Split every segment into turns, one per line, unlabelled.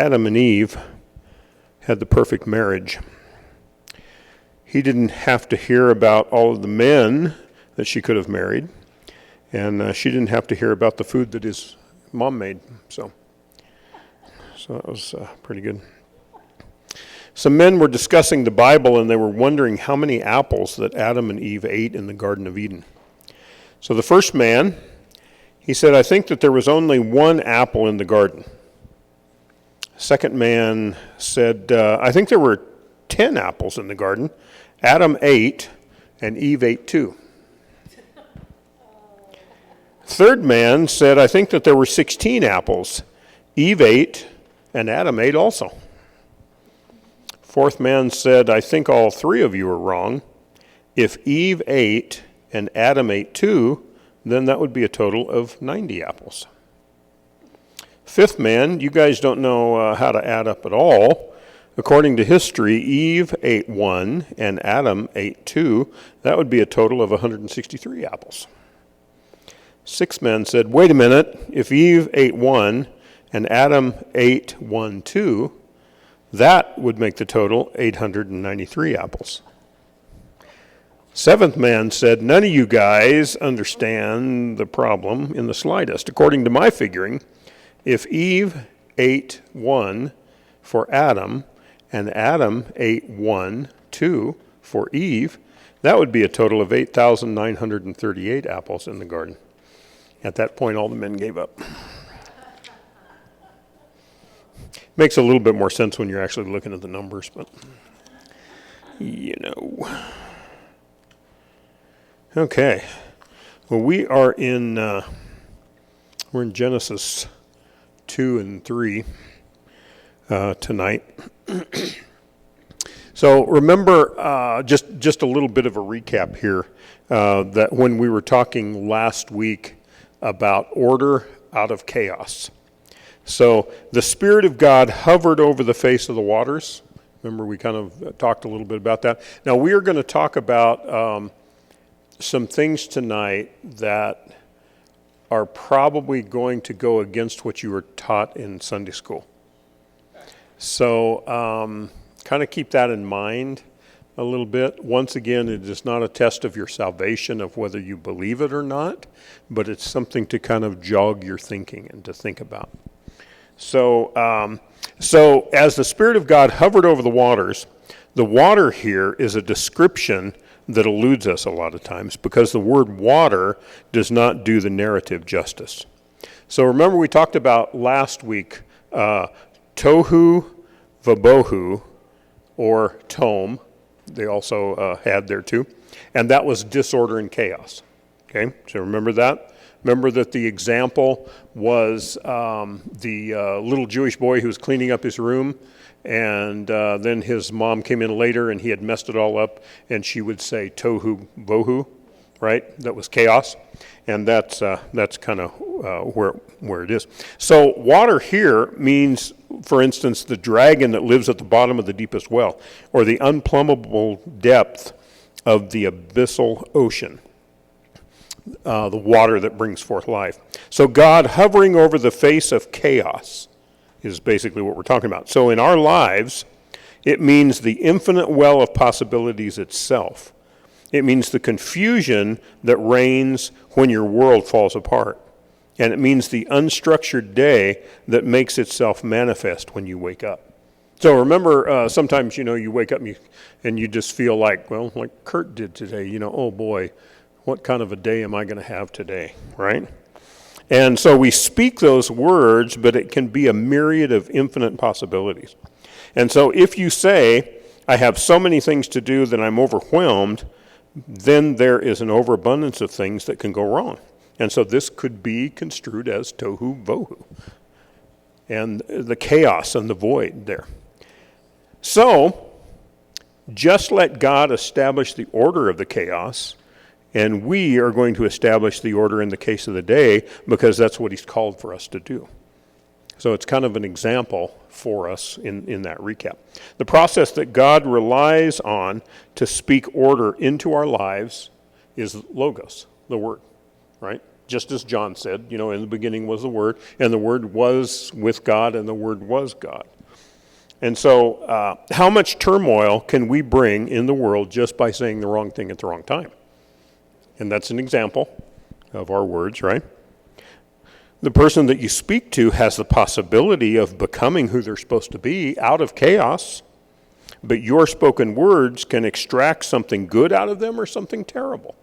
Adam and Eve had the perfect marriage. He didn't have to hear about all of the men that she could have married, and she didn't have to hear about the food that his mom made. So that was pretty good. Some men were discussing the Bible, and they were wondering how many apples that Adam and Eve ate in the Garden of Eden. So the first man, he said, I think that there was only one apple in the garden. Second man said, I think there were 10 apples in the garden. Adam ate, and Eve ate too. Third man said, I think that there were 16 apples. Eve ate, and Adam ate also. Fourth man said, I think all three of you are wrong. If Eve ate and Adam ate too, then that would be a total of 90 apples. Fifth man, you guys don't know how to add up at all. According to history, Eve ate 1 and Adam ate 2. That would be a total of 163 apples. Sixth man said, wait a minute, if Eve ate 1 and Adam ate 1 too, that would make the total 893 apples. Seventh man said, none of you guys understand the problem in the slightest. According to my figuring, if Eve ate 1 for Adam and Adam ate 1, 2 for Eve, that would be a total of 8,938 apples in the garden. At that point, all the men gave up. Makes a little bit more sense when you're actually looking at the numbers, but you know. Okay. Well, we're in Genesis 2 and 3 tonight. So remember, just a little bit of a recap here, that when we were talking last week about order out of chaos. So the Spirit of God hovered over the face of the waters. Remember, we kind of talked a little bit about that. Now, we are going to talk about some things tonight that are probably going to go against what you were taught in Sunday school. So kind of keep that in mind a little bit. Once again, it is not a test of your salvation of whether you believe it or not, but it's something to kind of jog your thinking and to think about. So as the Spirit of God hovered over the water here is a description that eludes us a lot of times because the word water does not do the narrative justice. So remember we talked about last week tohu vabohu, or tome, they also had there too, and that was disorder and chaos. Okay, so remember that? Remember that the example was the little Jewish boy who was cleaning up his room, and then his mom came in later and he had messed it all up, and she would say tohu bohu, right? That was chaos, and that's kind of where it is. So water here means, for instance, the dragon that lives at the bottom of the deepest well, or the unplumbable depth of the abyssal ocean. The water that brings forth life. So God hovering over the face of chaos is basically what we're talking about. So in our lives, it means the infinite well of possibilities itself. It means the confusion that reigns when your world falls apart. And it means the unstructured day that makes itself manifest when you wake up. So remember, sometimes, you wake up and you just feel like Kurt did today, oh boy, what kind of a day am I going to have today, right? And so we speak those words, but it can be a myriad of infinite possibilities. And so if you say, I have so many things to do that I'm overwhelmed, then there is an overabundance of things that can go wrong. And so this could be construed as tohu vohu, and the chaos and the void there. So just let God establish the order of the chaos, and we are going to establish the order in the case of the day because that's what he's called for us to do. So it's kind of an example for us in that recap. The process that God relies on to speak order into our lives is logos, the word, right? just as John said, in the beginning was the Word, and the Word was with God, and the Word was God. And so how much turmoil can we bring in the world just by saying the wrong thing at the wrong time? And that's an example of our words, right? The person that you speak to has the possibility of becoming who they're supposed to be out of chaos, but your spoken words can extract something good out of them or something terrible.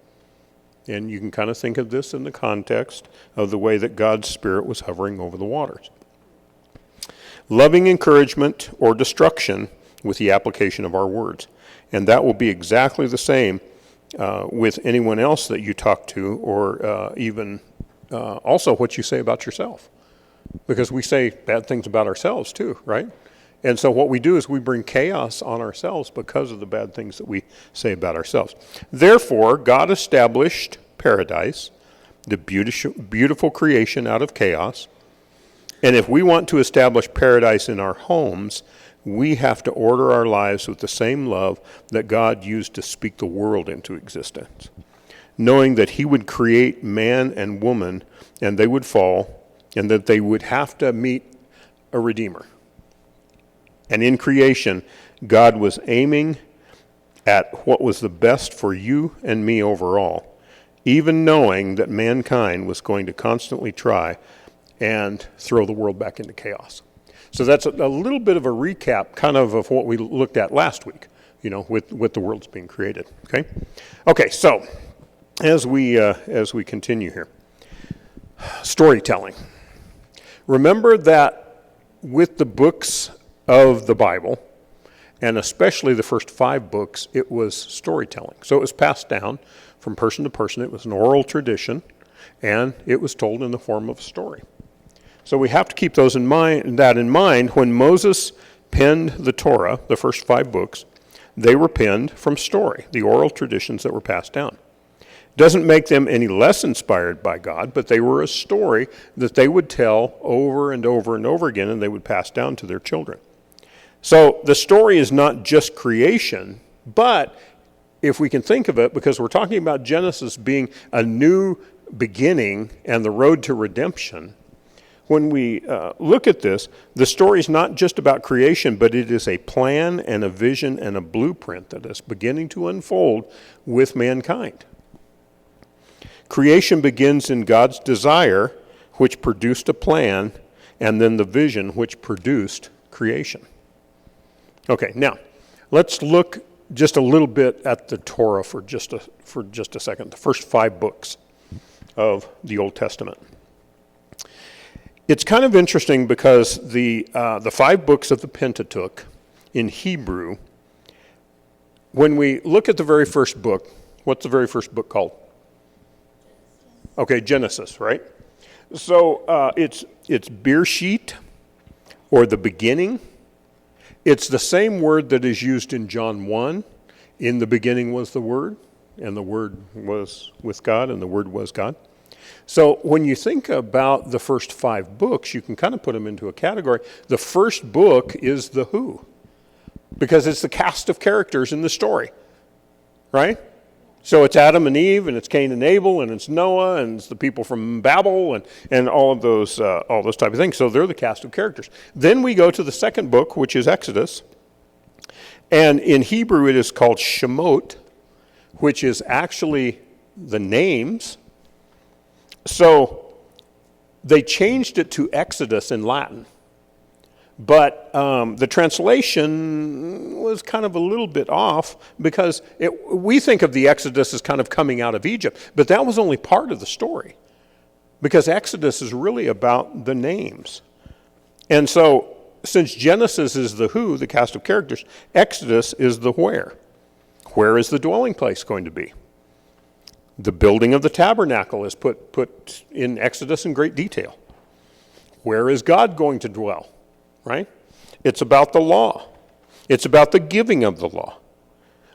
And you can kind of think of this in the context of the way that God's Spirit was hovering over the waters. Loving encouragement or destruction with the application of our words. And that will be exactly the same with anyone else that you talk to, or even also what you say about yourself. Because we say bad things about ourselves too, right? And so what we do is we bring chaos on ourselves because of the bad things that we say about ourselves. Therefore, God established paradise, the beautiful creation out of chaos. And if we want to establish paradise in our homes, we have to order our lives with the same love that God used to speak the world into existence, knowing that he would create man and woman, and they would fall, and that they would have to meet a Redeemer. And in creation, God was aiming at what was the best for you and me overall, even knowing that mankind was going to constantly try and throw the world back into chaos. So that's a little bit of a recap kind of what we looked at last week, with the world's being created, okay? Okay, so as we continue here, storytelling. Remember that with the books of the Bible, and especially the first 5 books, it was storytelling. So it was passed down from person to person. It was an oral tradition, and it was told in the form of a story. So we have to keep that in mind. When Moses penned the Torah, the first 5 books, they were penned from story, the oral traditions that were passed down. Doesn't make them any less inspired by God, but they were a story that they would tell over and over and over again, and they would pass down to their children. So the story is not just creation, but if we can think of it, because we're talking about Genesis being a new beginning and the road to redemption, when we look at this, the story is not just about creation, but it is a plan and a vision and a blueprint that is beginning to unfold with mankind. Creation begins in God's desire, which produced a plan, and then the vision, which produced creation. Okay, now, let's look just a little bit at the Torah for just a second, the first 5 books of the Old Testament. It's kind of interesting because the 5 books of the Pentateuch in Hebrew, when we look at the very first book, what's the very first book called? Okay, Genesis, right? So it's Bereshit, or the beginning. It's the same word that is used in John 1. In the beginning was the Word, and the Word was with God, and the Word was God. So when you think about the first 5 books, you can kind of put them into a category. The first book is the who, because it's the cast of characters in the story, right? So it's Adam and Eve, and it's Cain and Abel, and it's Noah, and it's the people from Babel, and all of those type of things. So they're the cast of characters. Then we go to the second book, which is Exodus, and in Hebrew it is called Shemot, which is actually the names. So they changed it to Exodus in Latin, but the translation was kind of a little bit off, because we think of the Exodus as kind of coming out of Egypt, but that was only part of the story, because Exodus is really about the names. And so since Genesis is the who, the cast of characters, Exodus is the where. Where is the dwelling place going to be? The building of the tabernacle is put in Exodus in great detail. Where is God going to dwell? Right? It's about the law. It's about the giving of the law.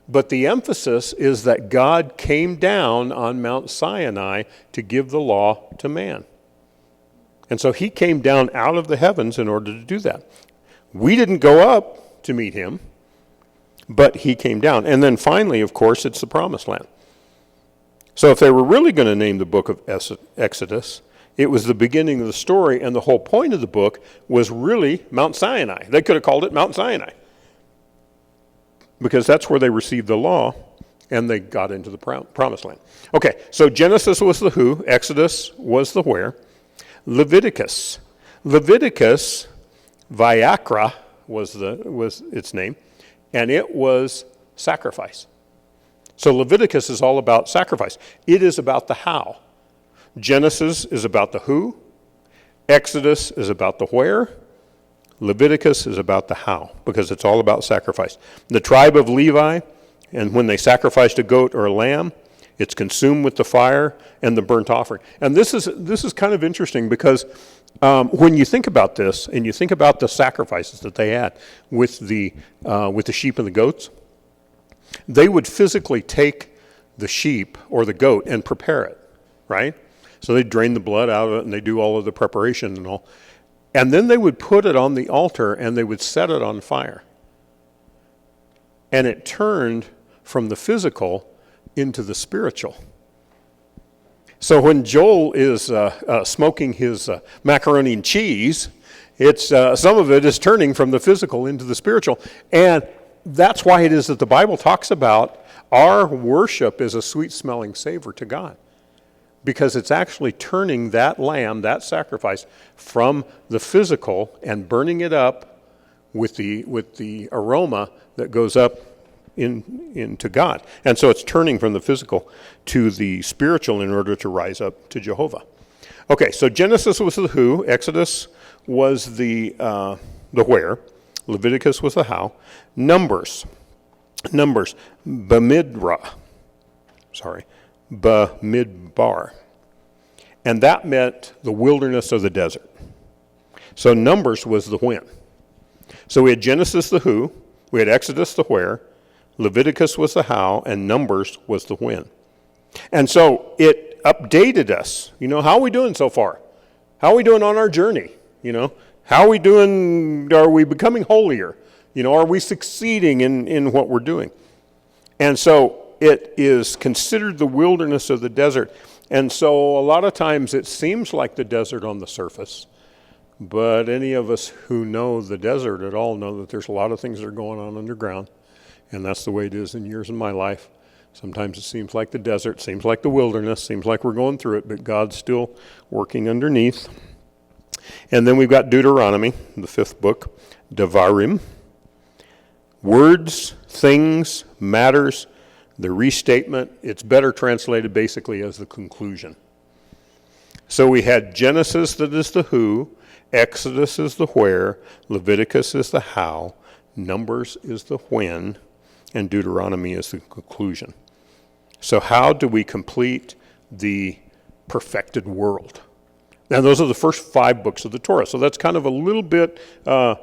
But the emphasis is that God came down on Mount Sinai to give the law to man. And so he came down out of the heavens in order to do that. We didn't go up to meet him, but he came down. And then finally, of course, it's the promised land. So if they were really going to name the book of Exodus, it was the beginning of the story, and the whole point of the book was really Mount Sinai. They could have called it Mount Sinai, because that's where they received the law, and they got into the promised land. Okay, so Genesis was the who, Exodus was the where. Leviticus, Vayakra was its name, and it was sacrifice. So Leviticus is all about sacrifice. It is about the how. Genesis is about the who. Exodus is about the where. Leviticus is about the how, because it's all about sacrifice. The tribe of Levi, and when they sacrificed a goat or a lamb, it's consumed with the fire and the burnt offering. And this is kind of interesting, because when you think about this, and you think about the sacrifices that they had with the sheep and the goats, they would physically take the sheep or the goat and prepare it, right? So they drain the blood out of it, and they do all of the preparation and all. And then they would put it on the altar, and they would set it on fire. And it turned from the physical into the spiritual. So when Joel is smoking his macaroni and cheese, it's some of it is turning from the physical into the spiritual. And that's why it is that the Bible talks about our worship is a sweet-smelling savor to God, because it's actually turning that lamb, that sacrifice, from the physical and burning it up with the aroma that goes up into God. And so it's turning from the physical to the spiritual in order to rise up to Jehovah. Okay, so Genesis was the who, Exodus was the where, Leviticus was the how. Numbers, Bamidbar. And that meant the wilderness or the desert. So Numbers was the when. So we had Genesis the who, we had Exodus the where, Leviticus was the how, and Numbers was the when. And so it updated us. How are we doing so far? How are we doing on our journey? How are we doing? Are we becoming holier? Are we succeeding in what we're doing? And so it is considered the wilderness of the desert. And so a lot of times it seems like the desert on the surface, but any of us who know the desert at all know that there's a lot of things that are going on underground, and that's the way it is in years of my life. Sometimes it seems like the desert, seems like the wilderness, seems like we're going through it, but God's still working underneath. And then we've got Deuteronomy, the 5th book, Devarim. Words, things, matters, the restatement. It's better translated basically as the conclusion. So we had Genesis, that is the who, Exodus is the where, Leviticus is the how, Numbers is the when, and Deuteronomy is the conclusion. So how do we complete the perfected world? Now, those are the first 5 books of the Torah, so that's kind of a little bit of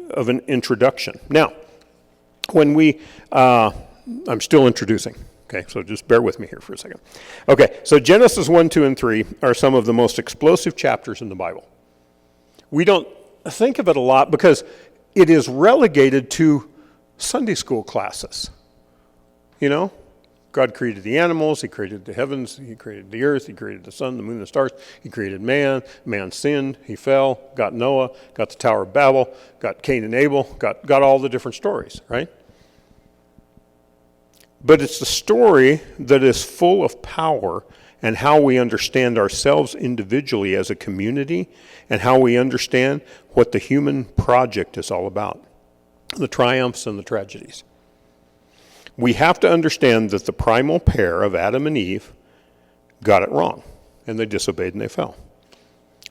an introduction. Now, when I'm still introducing, okay, so just bear with me here for a second. Okay, so Genesis 1, 2, and 3 are some of the most explosive chapters in the Bible. We don't think of it a lot because it is relegated to Sunday school classes. God created the animals, he created the heavens, he created the earth, he created the sun, the moon, the stars, he created man, man sinned, he fell, got Noah, got the Tower of Babel, got Cain and Abel, got all the different stories, right? But it's the story that is full of power and how we understand ourselves individually as a community and how we understand what the human project is all about, the triumphs and the tragedies. We have to understand that the primal pair of Adam and Eve got it wrong, and they disobeyed and they fell.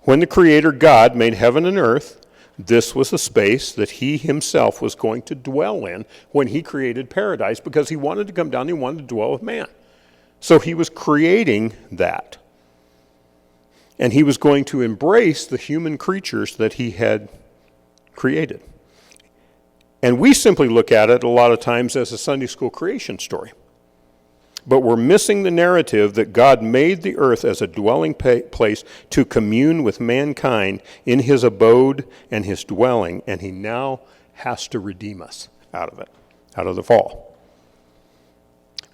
When the Creator God made heaven and earth, this was the space that he himself was going to dwell in when he created paradise, because he wanted to come down, he wanted to dwell with man. So he was creating that. And he was going to embrace the human creatures that he had created. And we simply look at it a lot of times as a Sunday school creation story. But we're missing the narrative that God made the earth as a dwelling place to commune with mankind in his abode and his dwelling, and he now has to redeem us out of it, out of the fall.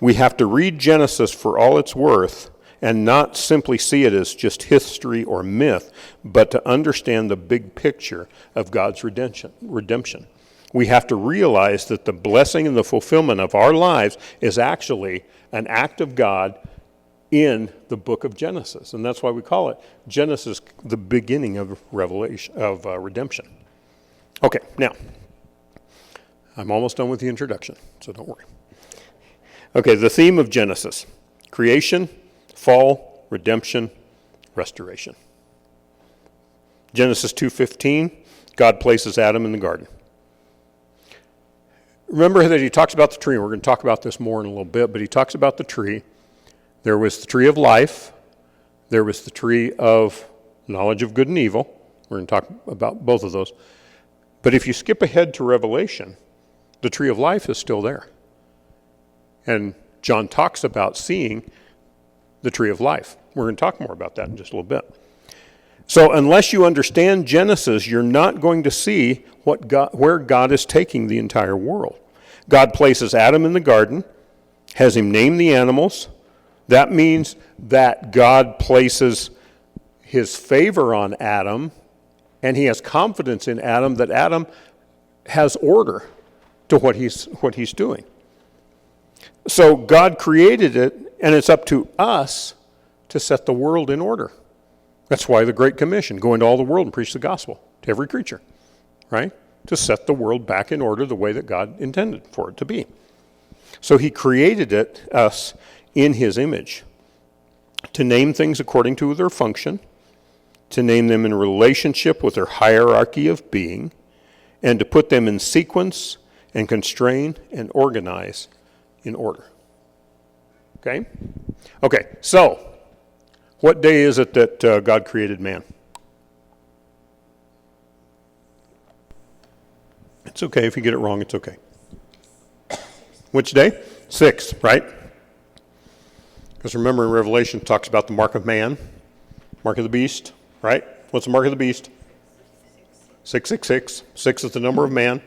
We have to read Genesis for all it's worth and not simply see it as just history or myth, but to understand the big picture of God's redemption. We have to realize that the blessing and the fulfillment of our lives is actually an act of God in the book of Genesis. And that's why we call it Genesis, the beginning of redemption. Okay, now, I'm almost done with the introduction, so don't worry. Okay, the theme of Genesis: creation, fall, redemption, restoration. Genesis 2:15, God places Adam in the garden. Remember that he talks about the tree, and we're going to talk about this more in a little bit, but he talks about the tree. There was the tree of life. There was the tree of knowledge of good and evil. We're going to talk about both of those. But if you skip ahead to Revelation, the tree of life is still there. And John talks about seeing the tree of life. We're going to talk more about that in just a little bit. So unless you understand Genesis, you're not going to see where God is taking the entire world. God places Adam in the garden, has him name the animals. That means that God places his favor on Adam, and he has confidence in Adam that Adam has order to what he's doing. So God created it, and it's up to us to set the world in order. That's why the Great Commission, go into all the world and preach the gospel to every creature, right? To set the world back in order the way that God intended for it to be. So he created us in his image, to name things according to their function, to name them in relationship with their hierarchy of being, and to put them in sequence and constrain and organize in order. Okay? Okay, so what day is it that God created man? It's okay if you get it wrong, it's okay. Which day? 6th, right? Because remember in Revelation it talks about the mark of man, mark of the beast, right? What's the mark of the beast? 666. 6 is the number of man.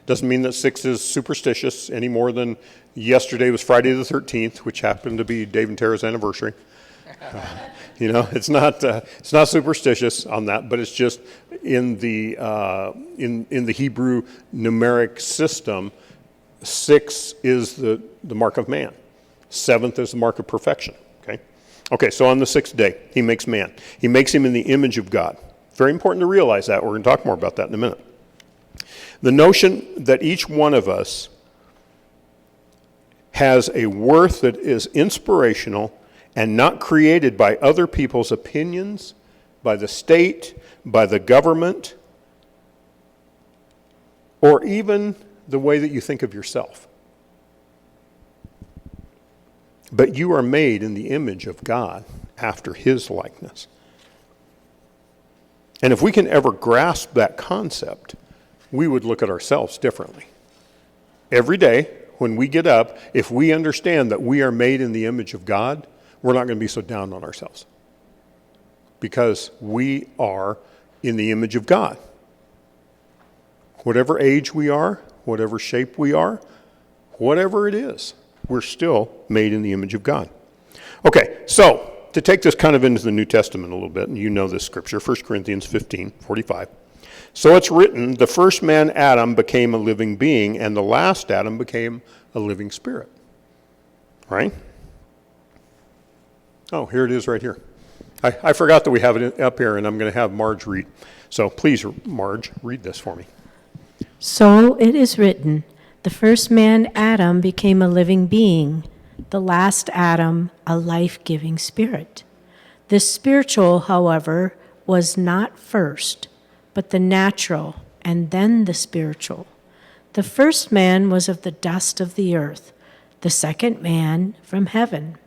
Doesn't mean that 6 is superstitious any more than yesterday was Friday the 13th, which happened to be Dave and Tara's anniversary. It's not superstitious on that, but it's just in the in the Hebrew numeric system, 6 is the mark of man. 7th is the mark of perfection. Okay. So on the 6th day, he makes man. He makes him in the image of God. Very important to realize that. We're going to talk more about that in a minute. The notion that each one of us has a worth that is inspirational and not created by other people's opinions, by the state, by the government, or even the way that you think of yourself. But you are made in the image of God after his likeness. And if we can ever grasp that concept, we would look at ourselves differently. Every day, when we get up, if we understand that we are made in the image of God, we're not going to be so down on ourselves. Because we are in the image of God. Whatever age we are, whatever shape we are, whatever it is, we're still made in the image of God. Okay, so to take this kind of into the New Testament a little bit, and you know this scripture, 1 Corinthians 15:45. So it's written, the first man, Adam, became a living being, and the last Adam became a living spirit. Right? Oh, here it is right here. I forgot that we have it up here, and I'm going to have Marge read. So please, Marge, read this for me.
So it is written, the first man, Adam, became a living being, the last Adam, a life-giving spirit. The spiritual, however, was not first, but the natural, and then the spiritual. The first man was of the dust of the earth, the second man from heaven.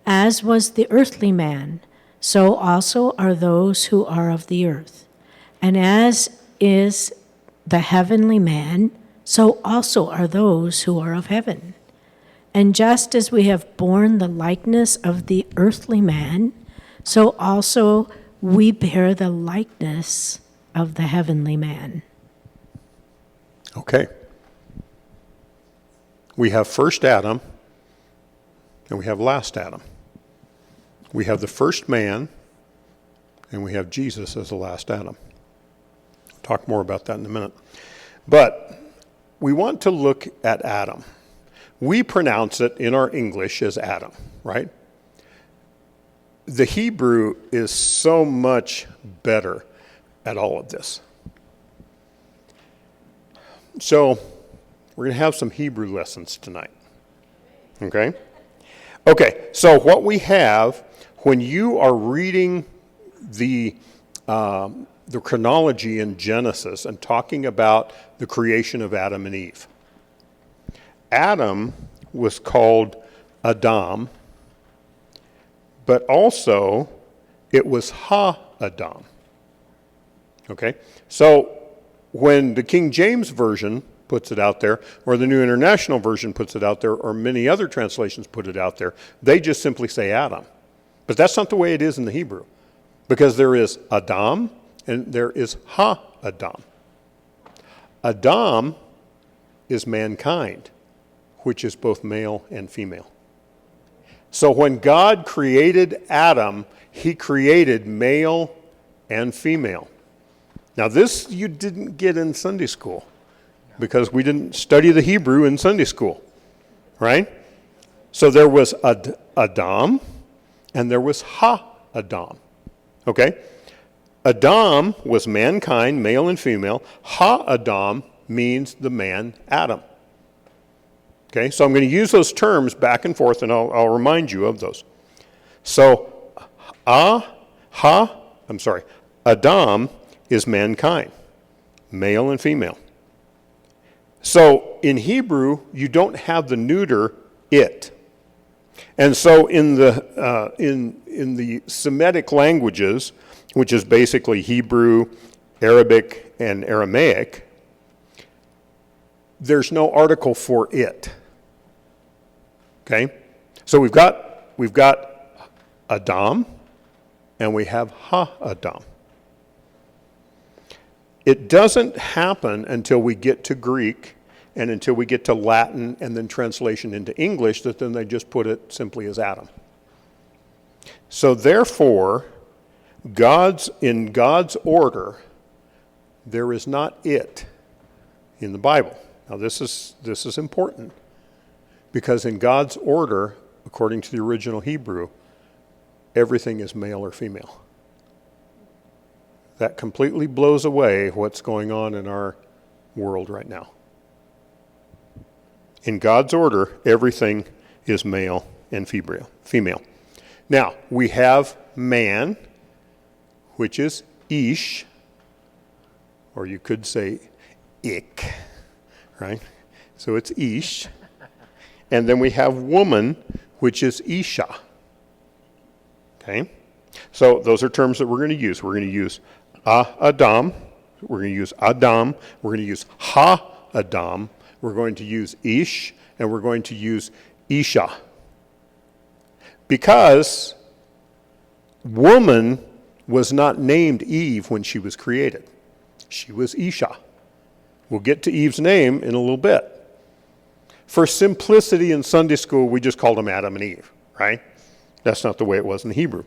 As was the earthly man, so also are those who are of the earth. And as is the heavenly man, so also are those who are of heaven. And just as we have borne the likeness of the earthly man, so also we bear the likeness of the heavenly man.
Okay. We have first Adam, and we have last Adam. We have the first man, and we have Jesus as the last Adam. I'll talk more about that in a minute. But we want to look at Adam. We pronounce it in our English as Adam, right? The Hebrew is so much better at all of this. So we're going to have some Hebrew lessons tonight. Okay? Okay, so what we have, when you are reading the chronology in Genesis and talking about the creation of Adam and Eve, Adam was called Adam, but also it was Ha-Adam. Okay? So when the King James Version puts it out there, or the New International Version puts it out there, or many other translations put it out there, they just simply say Adam. But that's not the way it is in the Hebrew, because there is Adam and there is Ha-Adam. Adam is mankind, which is both male and female. So when God created Adam, he created male and female. Now this you didn't get in Sunday school, because we didn't study the Hebrew in Sunday school, right? So there was Adam and there was Ha-Adam, okay? Adam was mankind, male and female. Ha-Adam means the man Adam. Okay, so I'm going to use those terms back and forth, and I'll remind you of those. So, Adam is mankind, male and female. So in Hebrew, you don't have the neuter it, and so in the Semitic languages, which is basically Hebrew, Arabic, and Aramaic, there's no article for it. Okay, so we've got Adam, and we have Ha-Adam. It doesn't happen until we get to Greek and until we get to Latin and then translation into English that then they just put it simply as Adam. So therefore, in God's order, there is not it in the Bible. Now this is important, because in God's order, according to the original Hebrew, everything is male or female. That completely blows away what's going on in our world right now. In God's order, everything is male and female. Now, we have man, which is Ish, or you could say Ik, right? So it's Ish. And then we have woman, which is Isha. Okay? So those are terms that we're going to use. We're going to use Adam. We're going to use Adam. We're going to use Ha-Adam. We're going to use Ish. And we're going to use Isha. Because woman was not named Eve when she was created. She was Isha. We'll get to Eve's name in a little bit. For simplicity in Sunday school, we just called them Adam and Eve, right? That's not the way it was in the Hebrew.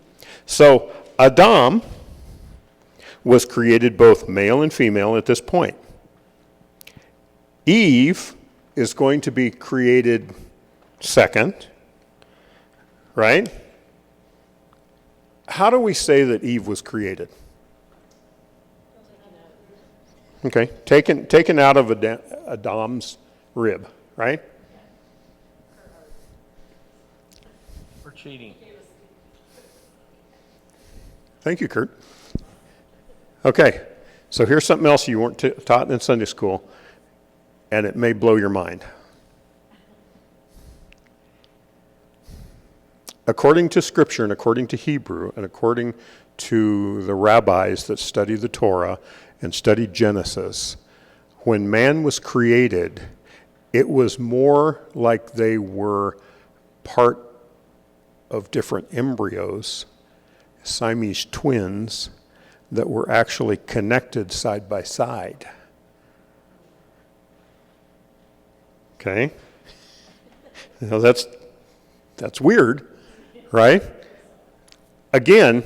So Adam was created both male and female at this point. Eve is going to be created second, right? How do we say that Eve was created? Okay, taken out of Adam's rib, right?
For cheating.
Thank you, Kurt. Okay, so here's something else you weren't taught in Sunday school, and it may blow your mind. According to Scripture and according to Hebrew and according to the rabbis that study the Torah and study Genesis, when man was created, it was more like they were part of different embryos, Siamese twins, that were actually connected side by side. Okay? Now that's That's weird, right? Again,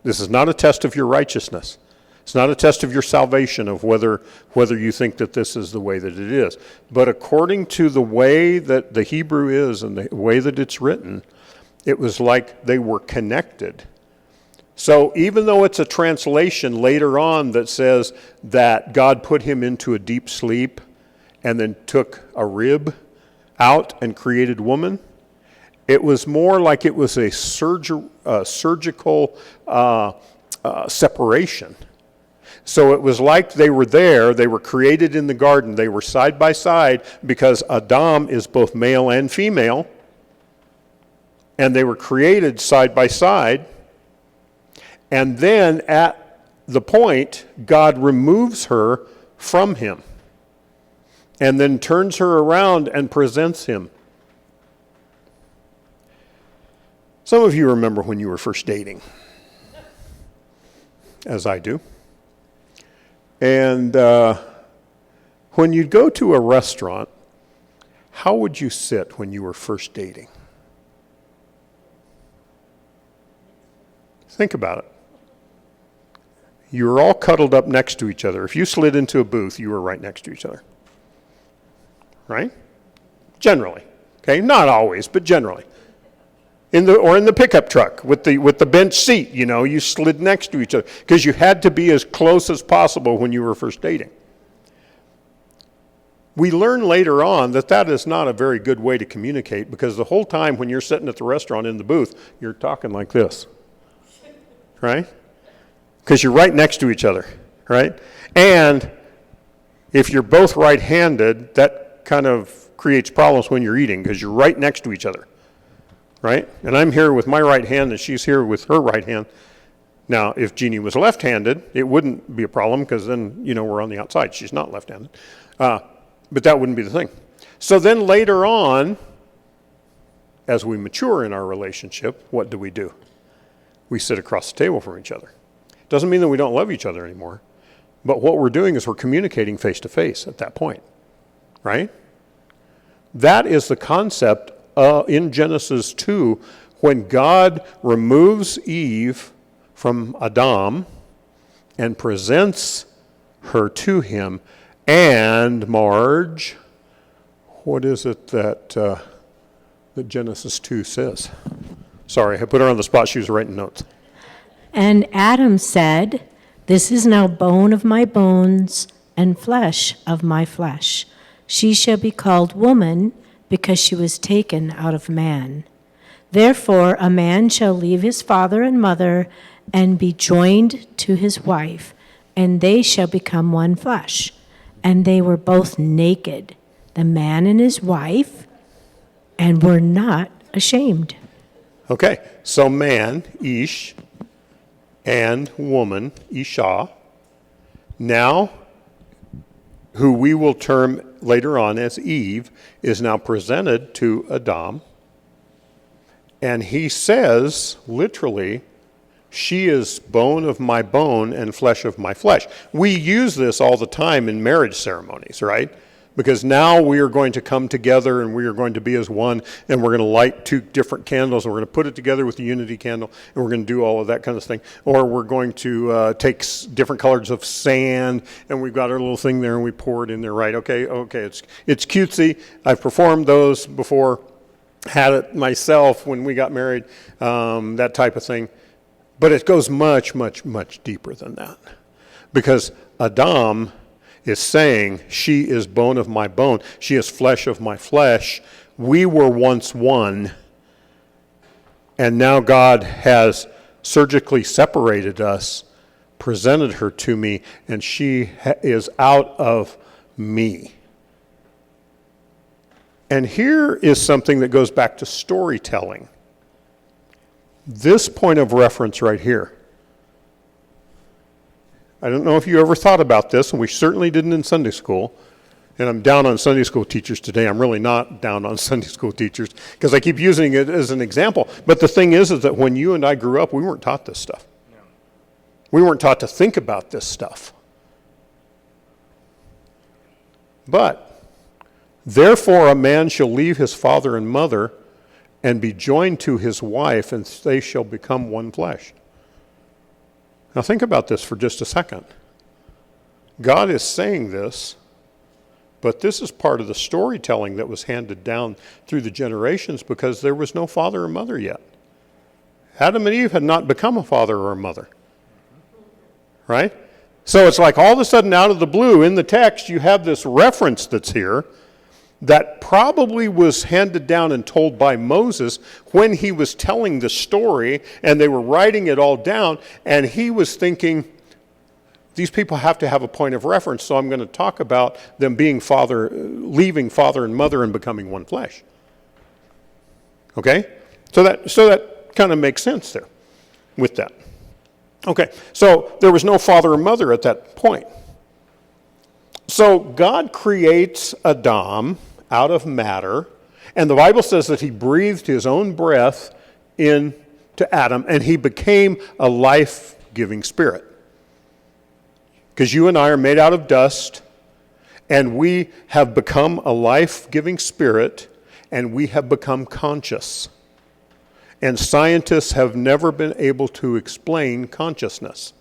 this is not a test of your righteousness. It's not a test of your salvation, of whether you think that this is the way that it is. But according to the way that the Hebrew is and the way that it's written, it was like they were connected. So even though it's a translation later on that says that God put him into a deep sleep and then took a rib out and created woman, it was more like it was a surgical separation. So it was like they were there, they were created in the garden, they were side by side because Adam is both male and female, and they were created side by side. And then at the point, God removes her from him and then turns her around and presents him. Some of you remember when you were first dating, as I do. And when you'd go to a restaurant, how would you sit when you were first dating? Think about it. You were all cuddled up next to each other. If you slid into a booth, you were right next to each other. Right? Generally. Okay? Not always, but generally. In the pickup truck with the bench seat, you slid next to each other because you had to be as close as possible when you were first dating. We learn later on that is not a very good way to communicate, because the whole time when you're sitting at the restaurant in the booth, you're talking like this, right? Because you're right next to each other, right? And if you're both right-handed, that kind of creates problems when you're eating because you're right next to each other. Right? And I'm here with my right hand and she's here with her right hand. Now, if Jeannie was left-handed, it wouldn't be a problem because then, we're on the outside. She's not left-handed. But that wouldn't be the thing. So then later on, as we mature in our relationship, what do? We sit across the table from each other. Doesn't mean that we don't love each other anymore. But what we're doing is we're communicating face-to-face at that point. Right? That is the concept in Genesis 2, when God removes Eve from Adam and presents her to him. And Marge, what is it that Genesis 2 says? Sorry, I put her on the spot. She was writing notes.
And Adam said, "This is now bone of my bones and flesh of my flesh. She shall be called woman, because she was taken out of man. Therefore a man shall leave his father and mother and be joined to his wife, and they shall become one flesh. And they were both naked, the man and his wife, and were not ashamed."
Okay, so man, Ish, and woman, Isha, now, who we will term later on as Eve, is now presented to Adam. And he says, literally, she is bone of my bone and flesh of my flesh. We use this all the time in marriage ceremonies, right? Because now we are going to come together and we are going to be as one, and we're going to light 2 different candles, and we're going to put it together with the unity candle, and we're going to do all of that kind of thing. Or we're going to take different colors of sand, and we've got our little thing there, and we pour it in there, right? Okay, it's cutesy. I've performed those before, had it myself when we got married, that type of thing. But it goes much, much, much deeper than that. Because Adam is saying, she is bone of my bone. She is flesh of my flesh. We were once one, and now God has surgically separated us, presented her to me, and she is out of me. And here is something that goes back to storytelling. This point of reference right here. I don't know if you ever thought about this, and we certainly didn't in Sunday school. And I'm down on Sunday school teachers today. I'm really not down on Sunday school teachers because I keep using it as an example. But the thing is that when you and I grew up, we weren't taught this stuff. No. We weren't taught to think about this stuff. But, therefore a man shall leave his father and mother and be joined to his wife, and they shall become one flesh. Now think about this for just a second. God is saying this, but this is part of the storytelling that was handed down through the generations because there was no father or mother yet. Adam and Eve had not become a father or a mother. Right? So it's like all of a sudden out of the blue in the text you have this reference that's here that probably was handed down and told by Moses when he was telling the story, and they were writing it all down, and he was thinking, these people have to have a point of reference, so I'm going to talk about them being leaving father and mother and becoming one flesh. Okay? So that kind of makes sense there with that. Okay, so there was no father or mother at that point. So God creates Adam out of matter, and the Bible says that he breathed his own breath into Adam, and he became a life-giving spirit. Because you and I are made out of dust, and we have become a life-giving spirit, and we have become conscious. And scientists have never been able to explain consciousness.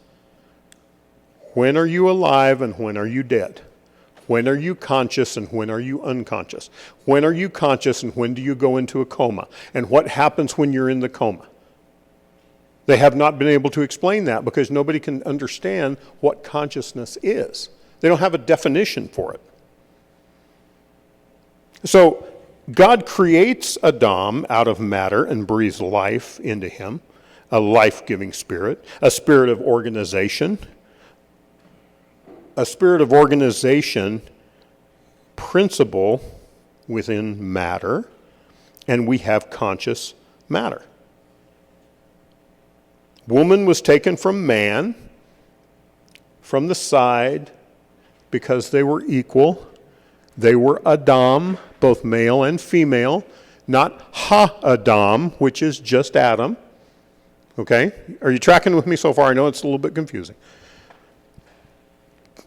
When are you alive and when are you dead? When are you conscious and when are you unconscious? When are you conscious and when do you go into a coma? And what happens when you're in the coma? They have not been able to explain that because nobody can understand what consciousness is. They don't have a definition for it. So God creates Adam out of matter and breathes life into him, a life-giving spirit, a spirit of organization, principle within matter, and we have conscious matter. Woman was taken from man, from the side, because they were equal. They were Adam, both male and female, not Ha-Adam, which is just Adam. Okay? Are you tracking with me so far? I know it's a little bit confusing.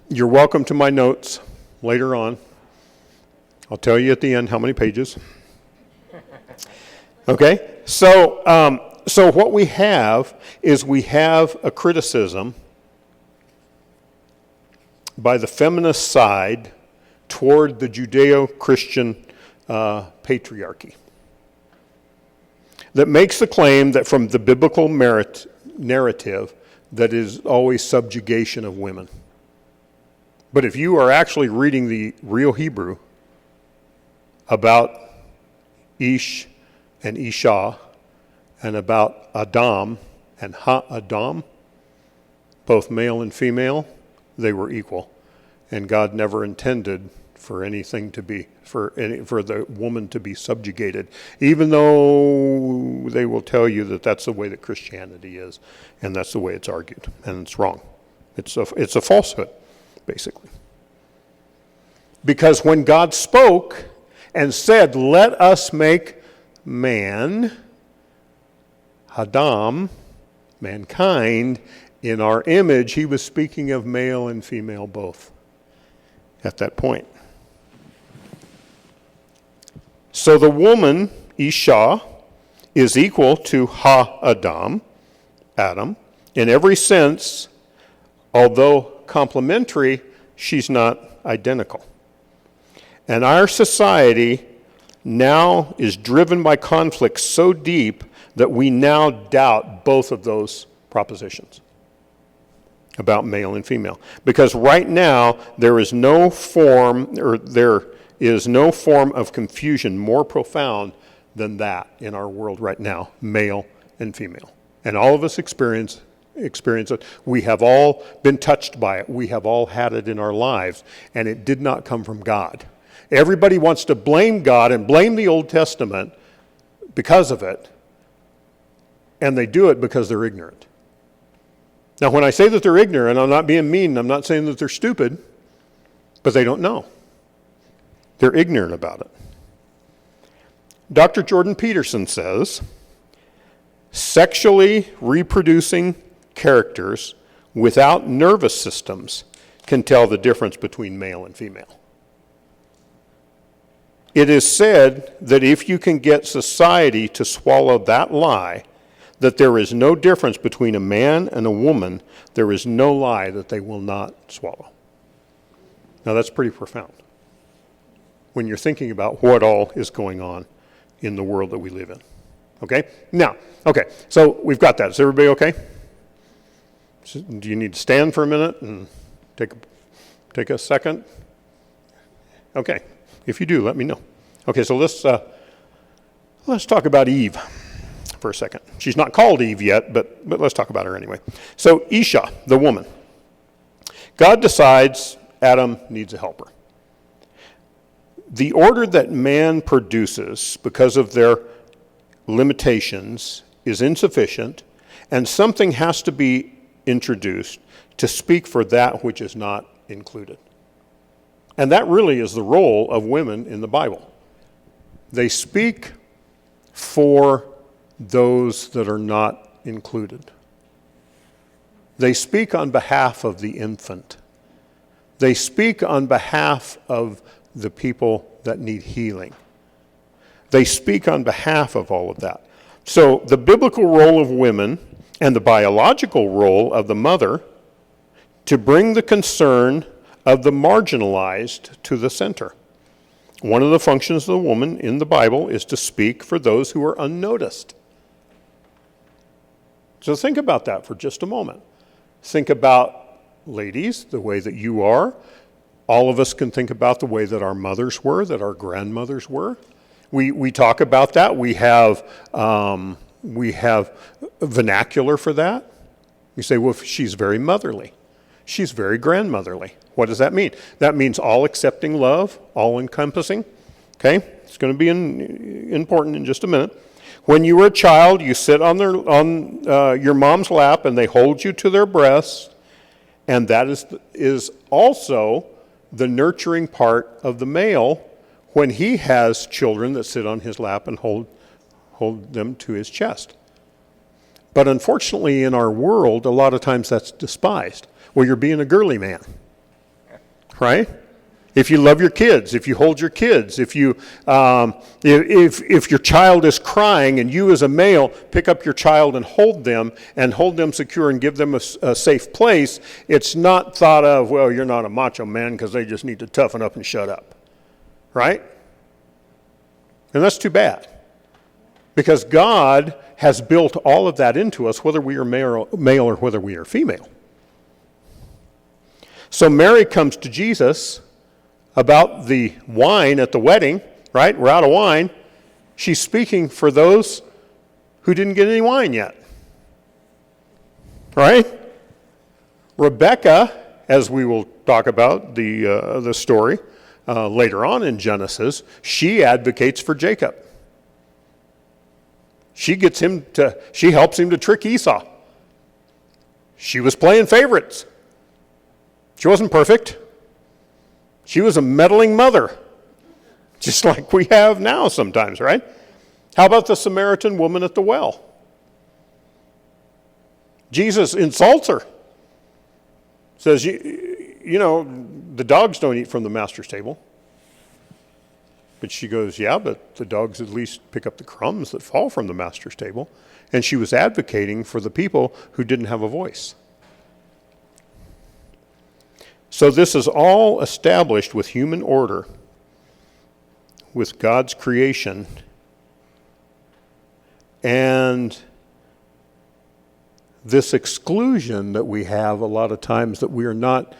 You're welcome to my notes later on. I'll tell you at the end how many pages. Okay? So what we have is we have a criticism by the feminist side toward the Judeo-Christian patriarchy that makes the claim that from the biblical narrative that is always subjugation of women. But if you are actually reading the real Hebrew about Ish and Isha and about Adam and Ha-Adam, both male and female, they were equal. And God never intended for anything to be, for the woman to be subjugated, even though they will tell you that that's the way that Christianity is, and that's the way it's argued, and it's wrong. It's a falsehood, basically. Because when God spoke and said, let us make man, Adam, mankind, in our image, he was speaking of male and female both at that point. So the woman, Isha, is equal to Ha-Adam, Adam, in every sense, although complementary, she's not identical. And our society now is driven by conflicts so deep that we now doubt both of those propositions about male and female. Because right now, there is no form of confusion more profound than that in our world right now, male and female. And all of us experience it. We have all been touched by it. We have all had it in our lives, and it did not come from God. Everybody wants to blame God and blame the Old Testament because of it, and they do it because they're ignorant. Now, when I say that they're ignorant, I'm not being mean. I'm not saying that they're stupid, but they don't know. They're ignorant about it. Dr. Jordan Peterson says, sexually reproducing characters without nervous systems can tell the difference between male and female. It is said that if you can get society to swallow that lie, that there is no difference between a man and a woman, there is no lie that they will not swallow. Now that's pretty profound when you're thinking about what all is going on in the world that we live in. Okay? Now, okay, so we've got that. Is everybody okay? So, do you need to stand for a minute and take a second? Okay. If you do, let me know. Okay, so let's talk about Eve for a second. She's not called Eve yet, but let's talk about her anyway. So Isha, the woman. God decides Adam needs a helper. The order that man produces because of their limitations is insufficient, and something has to be introduced to speak for that which is not included. And that really is the role of women in the Bible. They speak for those that are not included. They speak on behalf of the infant. They speak on behalf of the people that need healing. They speak on behalf of all of that. So the biblical role of women and the biological role of the mother to bring the concern of the marginalized to the center. One of the functions of the woman in the Bible is to speak for those who are unnoticed. So think about that for just a moment. Think about, ladies, the way that you are. All of us can think about the way that our mothers were, that our grandmothers were. We talk about that. We have vernacular for that. You say, well, she's very motherly. She's very grandmotherly. What does that mean? That means all-accepting love, all-encompassing. Okay? It's going to be important in just a minute. When you were a child, you sit on your mom's lap, and they hold you to their breasts, and that is also the nurturing part of the male when he has children that sit on his lap and hold them to his chest. But unfortunately, in our world, a lot of times that's despised. Well, you're being a girly man, right? If you love your kids, if you hold your kids, if your child is crying and you as a male pick up your child and hold them secure and give them a safe place, it's not thought of, well, you're not a macho man because they just need to toughen up and shut up, right? And that's too bad, because God has built all of that into us, whether we are male or whether we are female. So Mary comes to Jesus about the wine at the wedding, right? We're out of wine. She's speaking for those who didn't get any wine yet, right? Rebecca, as we will talk about the story later on in Genesis, she advocates for Jacob. She helps him to trick Esau. She was playing favorites. She wasn't perfect. She was a meddling mother, just like we have now sometimes, right? How about the Samaritan woman at the well? Jesus insults her. Says, you know, the dogs don't eat from the master's table. But she goes, yeah, but the dogs at least pick up the crumbs that fall from the master's table. And she was advocating for the people who didn't have a voice. So this is all established with human order, with God's creation, and this exclusion that we have a lot of times that we are not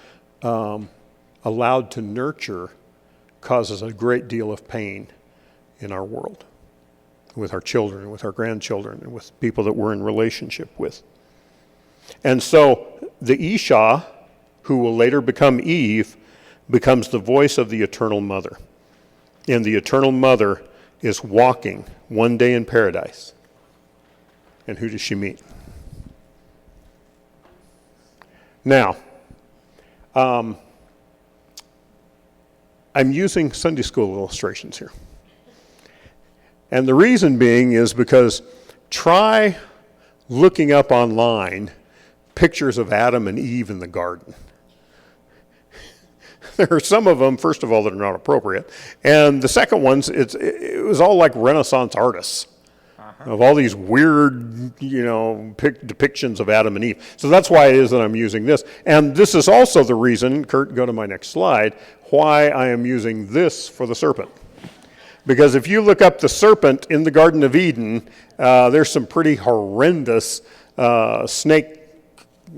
allowed to nurture causes a great deal of pain in our world, with our children, with our grandchildren, and with people that we're in relationship with. And so the Isha, who will later become Eve, becomes the voice of the eternal mother. And the eternal mother is walking one day in paradise. And who does she meet? Now, I'm using Sunday school illustrations here. And the reason being is because try looking up online pictures of Adam and Eve in the garden. There are some of them, first of all, that are not appropriate. And the second ones, it was all like Renaissance artists of all these weird, depictions of Adam and Eve. So that's why it is that I'm using this. And this is also the reason, Kurt, go to my next slide, why I am using this for the serpent. Because if you look up the serpent in the Garden of Eden, there's some pretty horrendous snake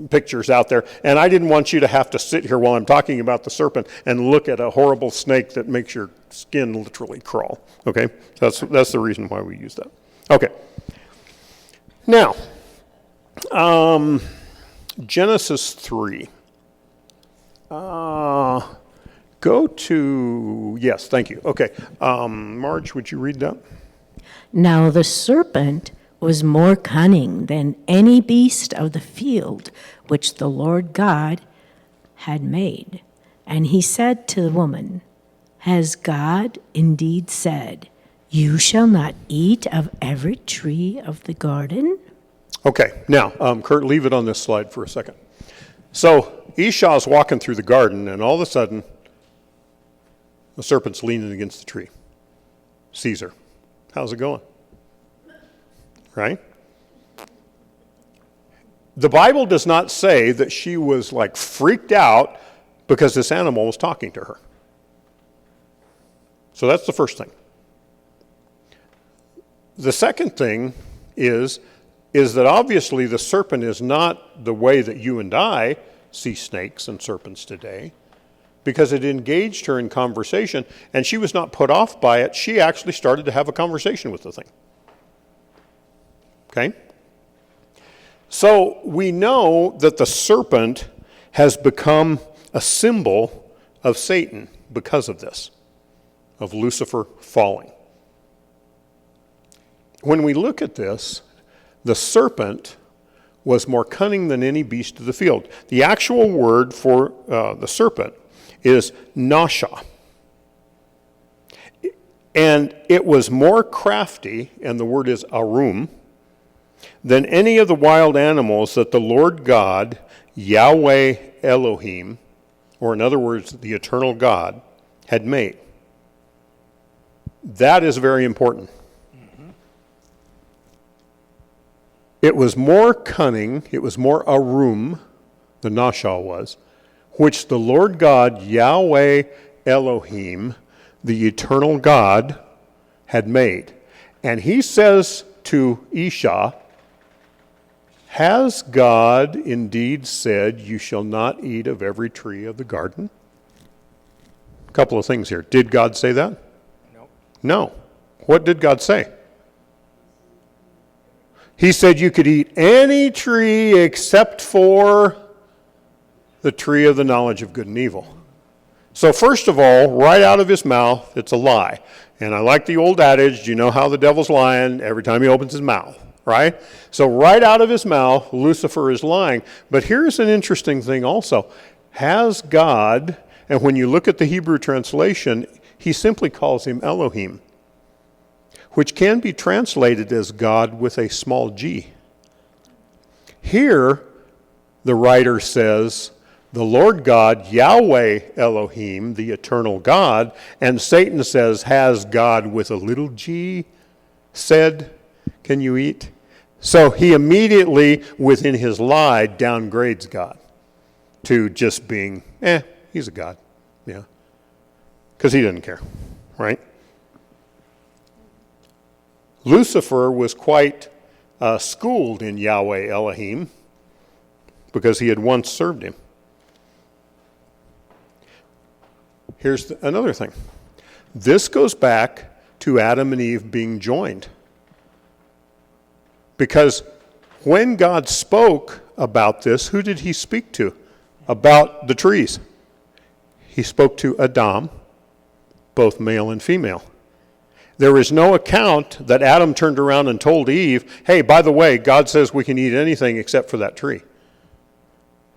pictures out there. And I didn't want you to have to sit here while I'm talking about the serpent and look at a horrible snake that makes your skin literally crawl. Okay? That's the reason why we use that. Okay. Now, Genesis 3. Go to, yes, thank you. Okay. Marge, would you read that?
Now the serpent was more cunning than any beast of the field which the Lord God had made. And he said to the woman, Has God indeed said, You shall not eat of every tree of the garden?
Okay. Now, Kurt, leave it on this slide for a second. So Esau's walking through the garden, and all of a sudden, the serpent's leaning against the tree. Caesar, how's it going? Right? The Bible does not say that she was like freaked out because this animal was talking to her. So that's the first thing. The second thing is that obviously the serpent is not the way that you and I see snakes and serpents today, because it engaged her in conversation, and she was not put off by it. She actually started to have a conversation with the thing. Okay? So we know that the serpent has become a symbol of Satan because of this, of Lucifer falling. When we look at this, the serpent was more cunning than any beast of the field. The actual word for the serpent is nasha. And it was more crafty, and the word is arum, than any of the wild animals that the Lord God, Yahweh Elohim, or in other words, the eternal God, had made. That is very important. It was more cunning, it was more arum, the nasha was, which the Lord God, Yahweh Elohim, the eternal God, had made. And he says to Esau, Has God indeed said, You shall not eat of every tree of the garden? A couple of things here. Did God say that?
No.
No. What did God say? He said you could eat any tree except for the tree of the knowledge of good and evil. So first of all, right out of his mouth, it's a lie. And I like the old adage, you know how the devil's lying every time he opens his mouth, right? So right out of his mouth, Lucifer is lying. But here's an interesting thing also. Has God, and when you look at the Hebrew translation, he simply calls him Elohim, which can be translated as God with a small g. Here, the writer says, the Lord God, Yahweh Elohim, the eternal God, and Satan says, has God with a little g said, can you eat? So he immediately, within his lie, downgrades God to just being, he's a God, yeah, because he didn't care, right? Lucifer was quite schooled in Yahweh Elohim because he had once served him. Here's another thing. This goes back to Adam and Eve being joined. Because when God spoke about this, who did he speak to about the trees? He spoke to Adam, both male and female. There is no account that Adam turned around and told Eve, hey, by the way, God says we can eat anything except for that tree.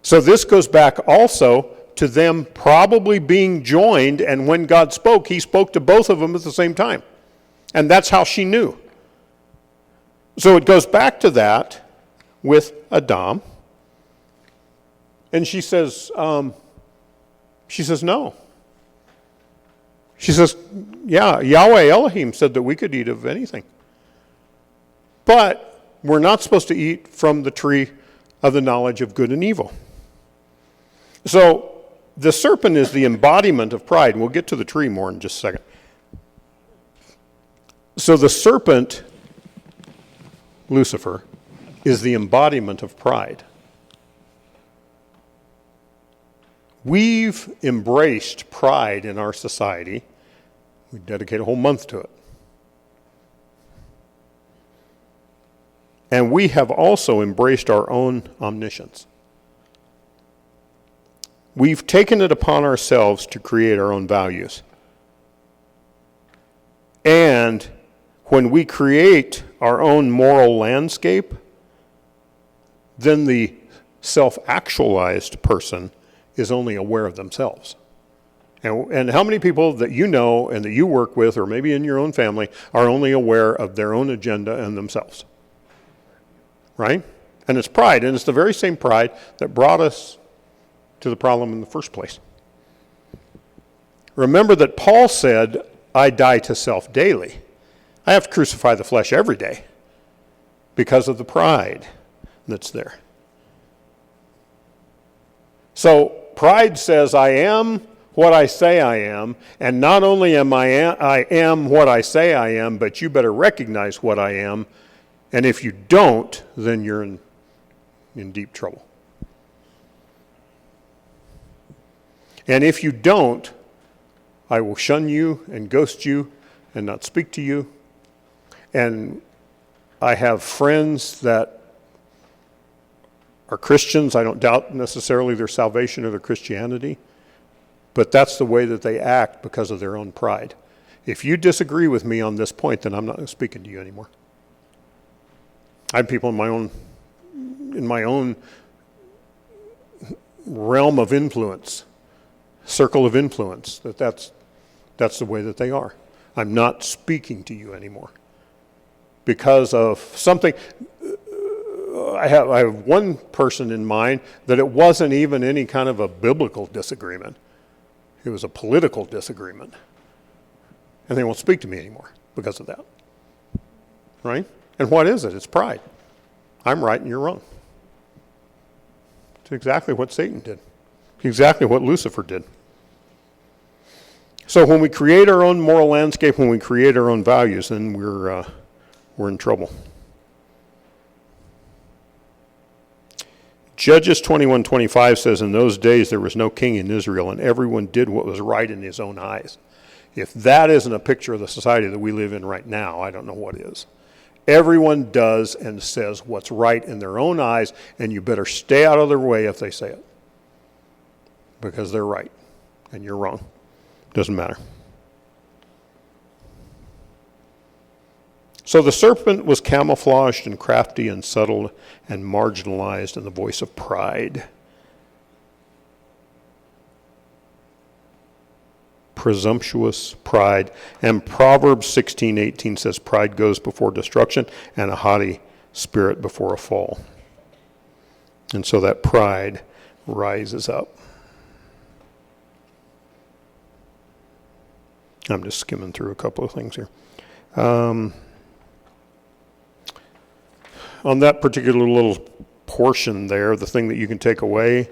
So this goes back also to them probably being joined, and when God spoke, he spoke to both of them at the same time. And that's how she knew. So it goes back to that with Adam. And she says, no, She says, yeah, Yahweh Elohim said that we could eat of anything. But we're not supposed to eat from the tree of the knowledge of good and evil. So the serpent is the embodiment of pride. And we'll get to the tree more in just a second. So the serpent, Lucifer, is the embodiment of pride. We've embraced pride in our society. We dedicate a whole month to it. And we have also embraced our own omniscience. We've taken it upon ourselves to create our own values. And when we create our own moral landscape, then the self-actualized person is only aware of themselves. And how many people that you know and that you work with, or maybe in your own family, are only aware of their own agenda and themselves? Right? And it's pride, and it's the very same pride that brought us to the problem in the first place. Remember that Paul said, I die to self daily. I have to crucify the flesh every day because of the pride that's there. So pride says, I am what I say I am, and not only am I am what I say I am, but you better recognize what I am, and if you don't, then you're in deep trouble. And if you don't, I will shun you and ghost you and not speak to you. And I have friends that are Christians. I don't doubt necessarily their salvation or their Christianity, but that's the way that they act because of their own pride. If you disagree with me on this point, then I'm not speaking to you anymore. I have people in my own realm of influence, circle of influence, that's the way that they are. I'm not speaking to you anymore because of something. I have one person in mind that it wasn't even any kind of a biblical disagreement. It was a political disagreement. And they won't speak to me anymore because of that. Right? And what is it? It's pride. I'm right and you're wrong. It's exactly what Satan did. Exactly what Lucifer did. So when we create our own moral landscape, when we create our own values, then we're in trouble. Judges 21:25 says, in those days there was no king in Israel, and everyone did what was right in his own eyes. If that isn't a picture of the society that we live in right now, I don't know what is. Everyone does and says what's right in their own eyes, and you better stay out of their way if they say it. Because they're right, and you're wrong. Doesn't matter. So the serpent was camouflaged and crafty and subtle and marginalized in the voice of pride. Presumptuous pride. And Proverbs 16:18 says, pride goes before destruction and a haughty spirit before a fall. And so that pride rises up. I'm just skimming through a couple of things here. On that particular little portion there, the thing that you can take away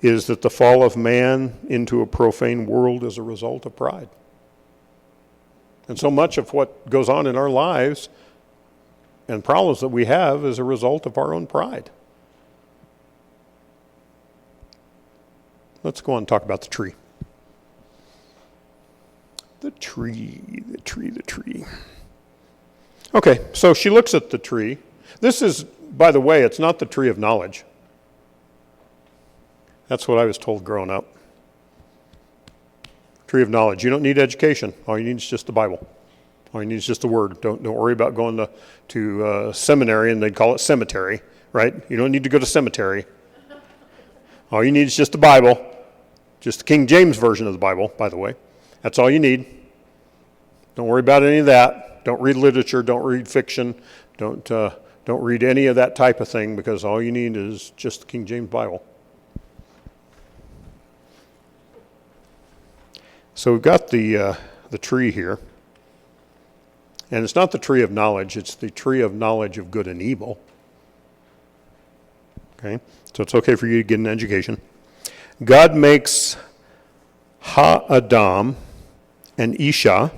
is that the fall of man into a profane world is a result of pride. And so much of what goes on in our lives and problems that we have is a result of our own pride. Let's go on and talk about the tree. The tree. Okay, so she looks at the tree. This is, by the way, it's not the tree of knowledge. That's what I was told growing up. Tree of knowledge. You don't need education. All you need is just the Bible. All you need is just the Word. Don't worry about going to seminary, and they'd call it cemetery, right? You don't need to go to cemetery. All you need is just the Bible. Just the King James Version of the Bible, by the way. That's all you need. Don't worry about any of that. Don't read literature. Don't read fiction. Don't read any of that type of thing, because all you need is just the King James Bible. So we've got the the tree here. And it's not the tree of knowledge, it's the tree of knowledge of good and evil. Okay? So it's okay for you to get an education. God makes Ha-Adam and Isha,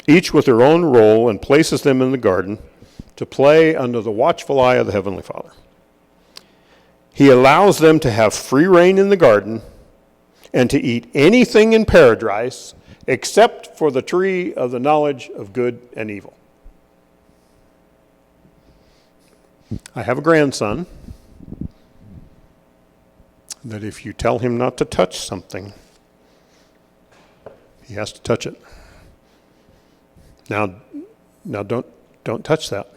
each with their own role, and places them in the garden to play under the watchful eye of the Heavenly Father. He allows them to have free reign in the garden and to eat anything in paradise except for the tree of the knowledge of good and evil. I have a grandson that if you tell him not to touch something, he has to touch it. Now don't touch that.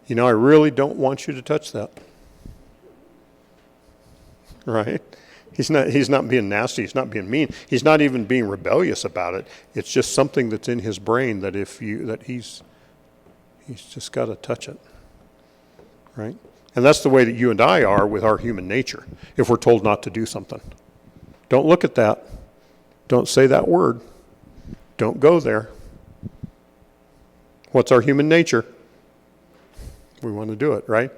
You know, I really don't want you to touch that. Right? He's not being nasty, he's not being mean, he's not even being rebellious about it. It's just something that's in his brain that he's just got to touch it. Right? And that's the way that you and I are with our human nature if we're told not to do something. Don't look at that. Don't say that word. Don't go there. What's our human nature? We want to do it, right?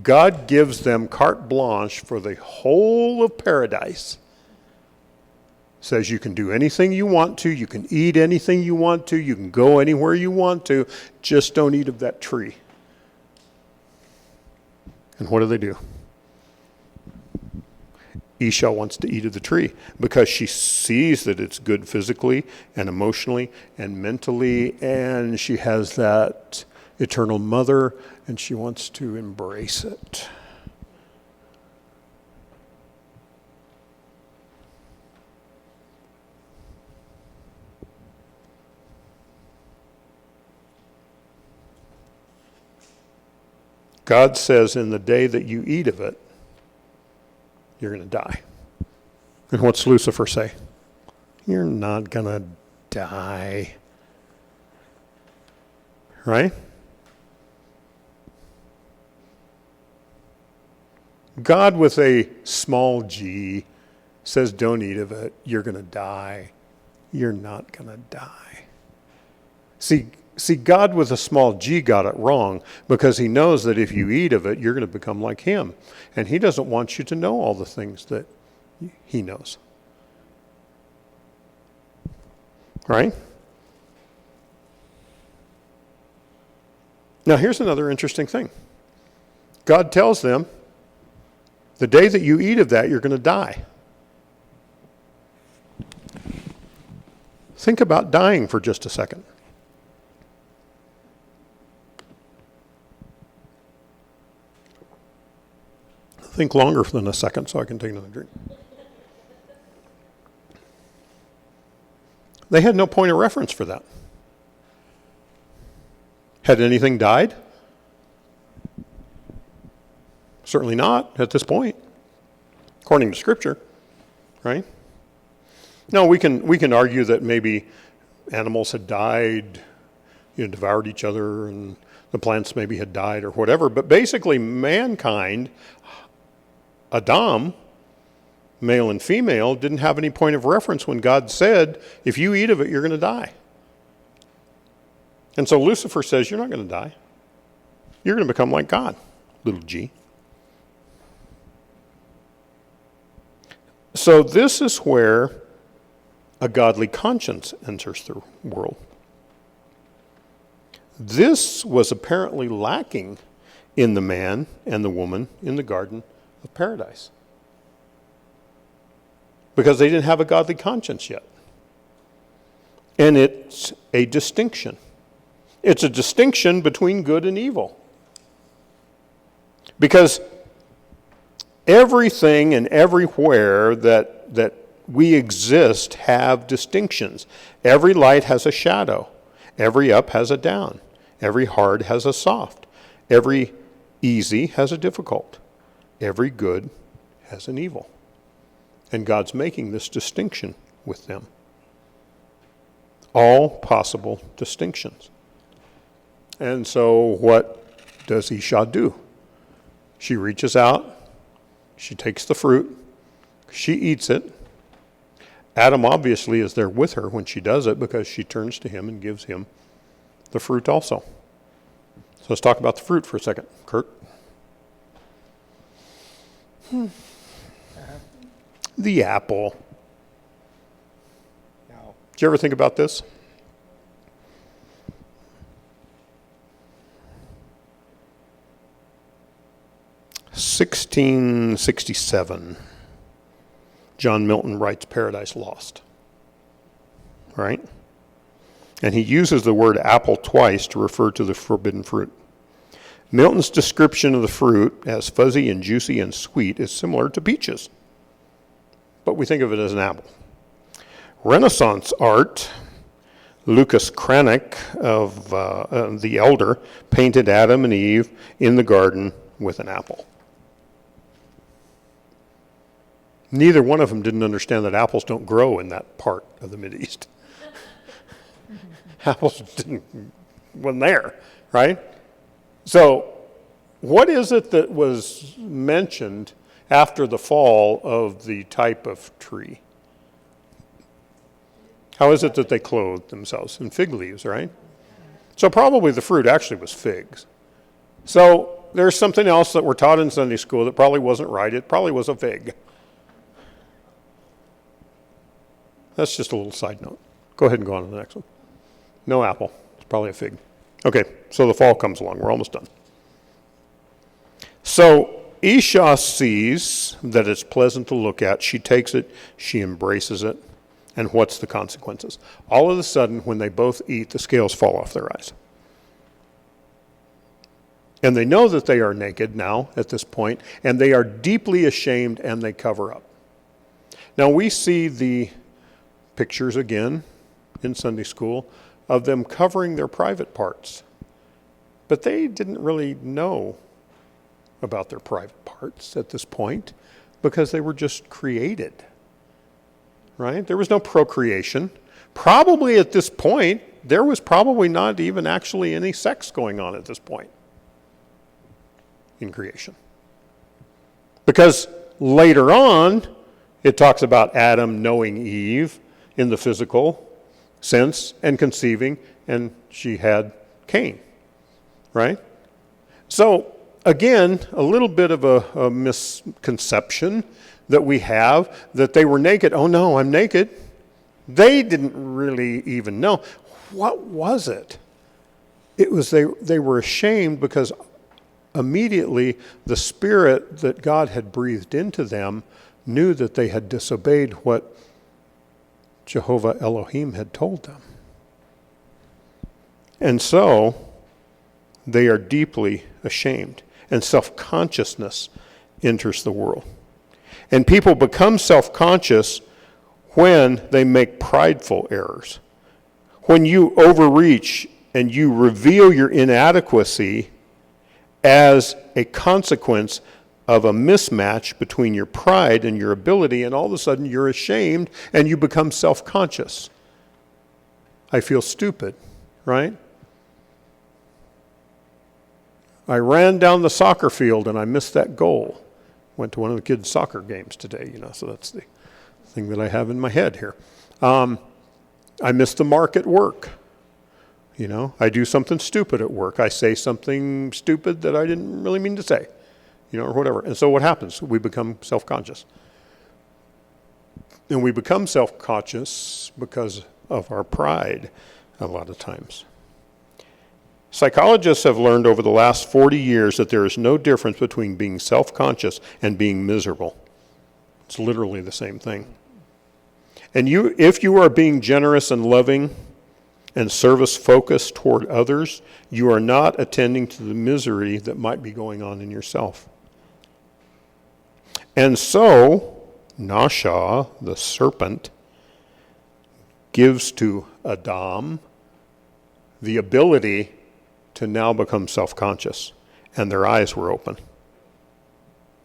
God gives them carte blanche for the whole of paradise. Says you can do anything you want to, you can eat anything you want to, you can go anywhere you want to, just don't eat of that tree. And what do? Isha wants to eat of the tree because she sees that it's good physically and emotionally and mentally, and she has that eternal mother, and she wants to embrace it. God says in the day that you eat of it, you're going to die. And what's Lucifer say? You're not going to die. Right? God with a small g says don't eat of it. You're going to die. You're not going to die. See, God with a small g got it wrong because he knows that if you eat of it, you're going to become like him. And he doesn't want you to know all the things that he knows. Right? Now, here's another interesting thing. God tells them, the day that you eat of that, you're going to die. Think about dying for just a second. Think longer than a second so I can take another drink. They had no point of reference for that. Had anything died? Certainly not at this point, according to Scripture, right? No, we can argue that maybe animals had died, devoured each other, and the plants maybe had died or whatever. But basically, mankind, Adam, male and female, didn't have any point of reference when God said, if you eat of it, you're going to die. And so Lucifer says, you're not going to die. You're going to become like God, little g. So this is where a godly conscience enters the world. This was apparently lacking in the man and the woman in the Garden of Paradise, because they didn't have a godly conscience yet. And it's a distinction. It's a distinction between good and evil. Because everything and everywhere that we exist have distinctions. Every light has a shadow. Every up has a down. Every hard has a soft. Every easy has a difficult. Every good has an evil. And God's making this distinction with them. All possible distinctions. And so what does Isha do? She reaches out, she takes the fruit, she eats it, Adam obviously is there with her when she does it because she turns to him and gives him the fruit also. So let's talk about the fruit for a second. Kurt? The apple.
No.
Did you ever think about this? (1667). John Milton writes Paradise Lost. Right? And he uses the word apple twice to refer to the forbidden fruit. Milton's description of the fruit as fuzzy and juicy and sweet is similar to peaches, but we think of it as an apple. Renaissance art, Lucas Cranach of The Elder painted Adam and Eve in the garden with an apple. Neither one of them didn't understand that apples don't grow in that part of the Mideast. Apples wasn't there, right? So, what is it that was mentioned after the fall of the type of tree? How is it that they clothed themselves? In fig leaves, right? So probably the fruit actually was figs. So there's something else that we're taught in Sunday school that probably wasn't right. It probably was a fig. That's just a little side note. Go ahead and go on to the next one. No apple. It's probably a fig. Okay, so the fall comes along. We're almost done. So Isha sees that it's pleasant to look at. She takes it. She embraces it. And what's the consequences? All of a sudden, when they both eat, the scales fall off their eyes. And they know that they are naked now at this point, and they are deeply ashamed and they cover up. Now we see the pictures again in Sunday school of them covering their private parts. But they didn't really know about their private parts at this point because they were just created. Right? There was no procreation. Probably at this point, there was probably not even actually any sex going on at this point in creation. Because later on, it talks about Adam knowing Eve in the physical sense and conceiving, and she had Cain. Right? So, again, a little bit of a misconception that we have, that they were naked. Oh no, I'm naked. They didn't really even know. What was it? It was they were ashamed because immediately the spirit that God had breathed into them knew that they had disobeyed what Jehovah Elohim had told them. And so they are deeply ashamed, and self-consciousness enters the world. And people become self-conscious when they make prideful errors. When you overreach and you reveal your inadequacy as a consequence of a mismatch between your pride and your ability, and all of a sudden you're ashamed and you become self-conscious. I feel stupid, right? I ran down the soccer field and I missed that goal. Went to one of the kids' soccer games today, so that's the thing that I have in my head here. I missed the mark at work. I do something stupid at work. I say something stupid that I didn't really mean to say, or whatever. And so what happens? We become self-conscious. And we become self-conscious because of our pride a lot of times. Psychologists have learned over the last 40 years that there is no difference between being self-conscious and being miserable. It's literally the same thing. And if you are being generous and loving and service-focused toward others, you are not attending to the misery that might be going on in yourself. And so, Nasha, the serpent, gives to Adam the ability to now become self-conscious, and their eyes were open.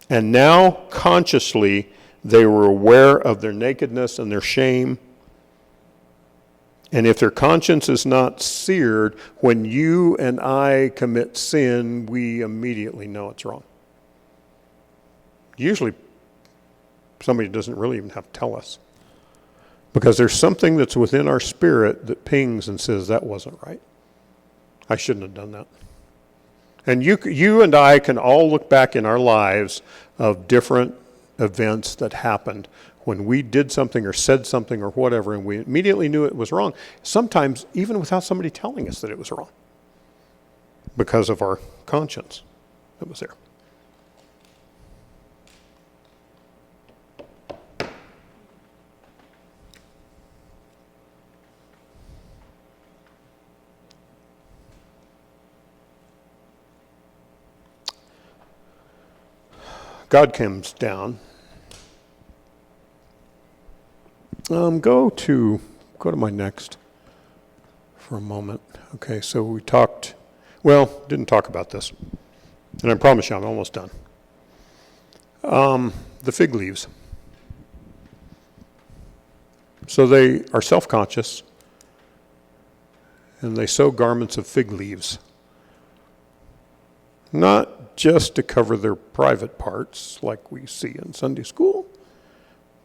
And now, consciously, they were aware of their nakedness and their shame. And if their conscience is not seared, when you and I commit sin, we immediately know it's wrong. Usually, somebody doesn't really even have to tell us. Because there's something that's within our spirit that pings and says, that wasn't right. I shouldn't have done that. And you and I can all look back in our lives of different events that happened when we did something or said something or whatever, and we immediately knew it was wrong. Sometimes even without somebody telling us that it was wrong, because of our conscience that was there. God comes down. Go to my next for a moment. Okay, so we didn't talk about this. And I promise you I'm almost done. The fig leaves. So they are self-conscious, and they sew garments of fig leaves. Not just to cover their private parts like we see in Sunday school,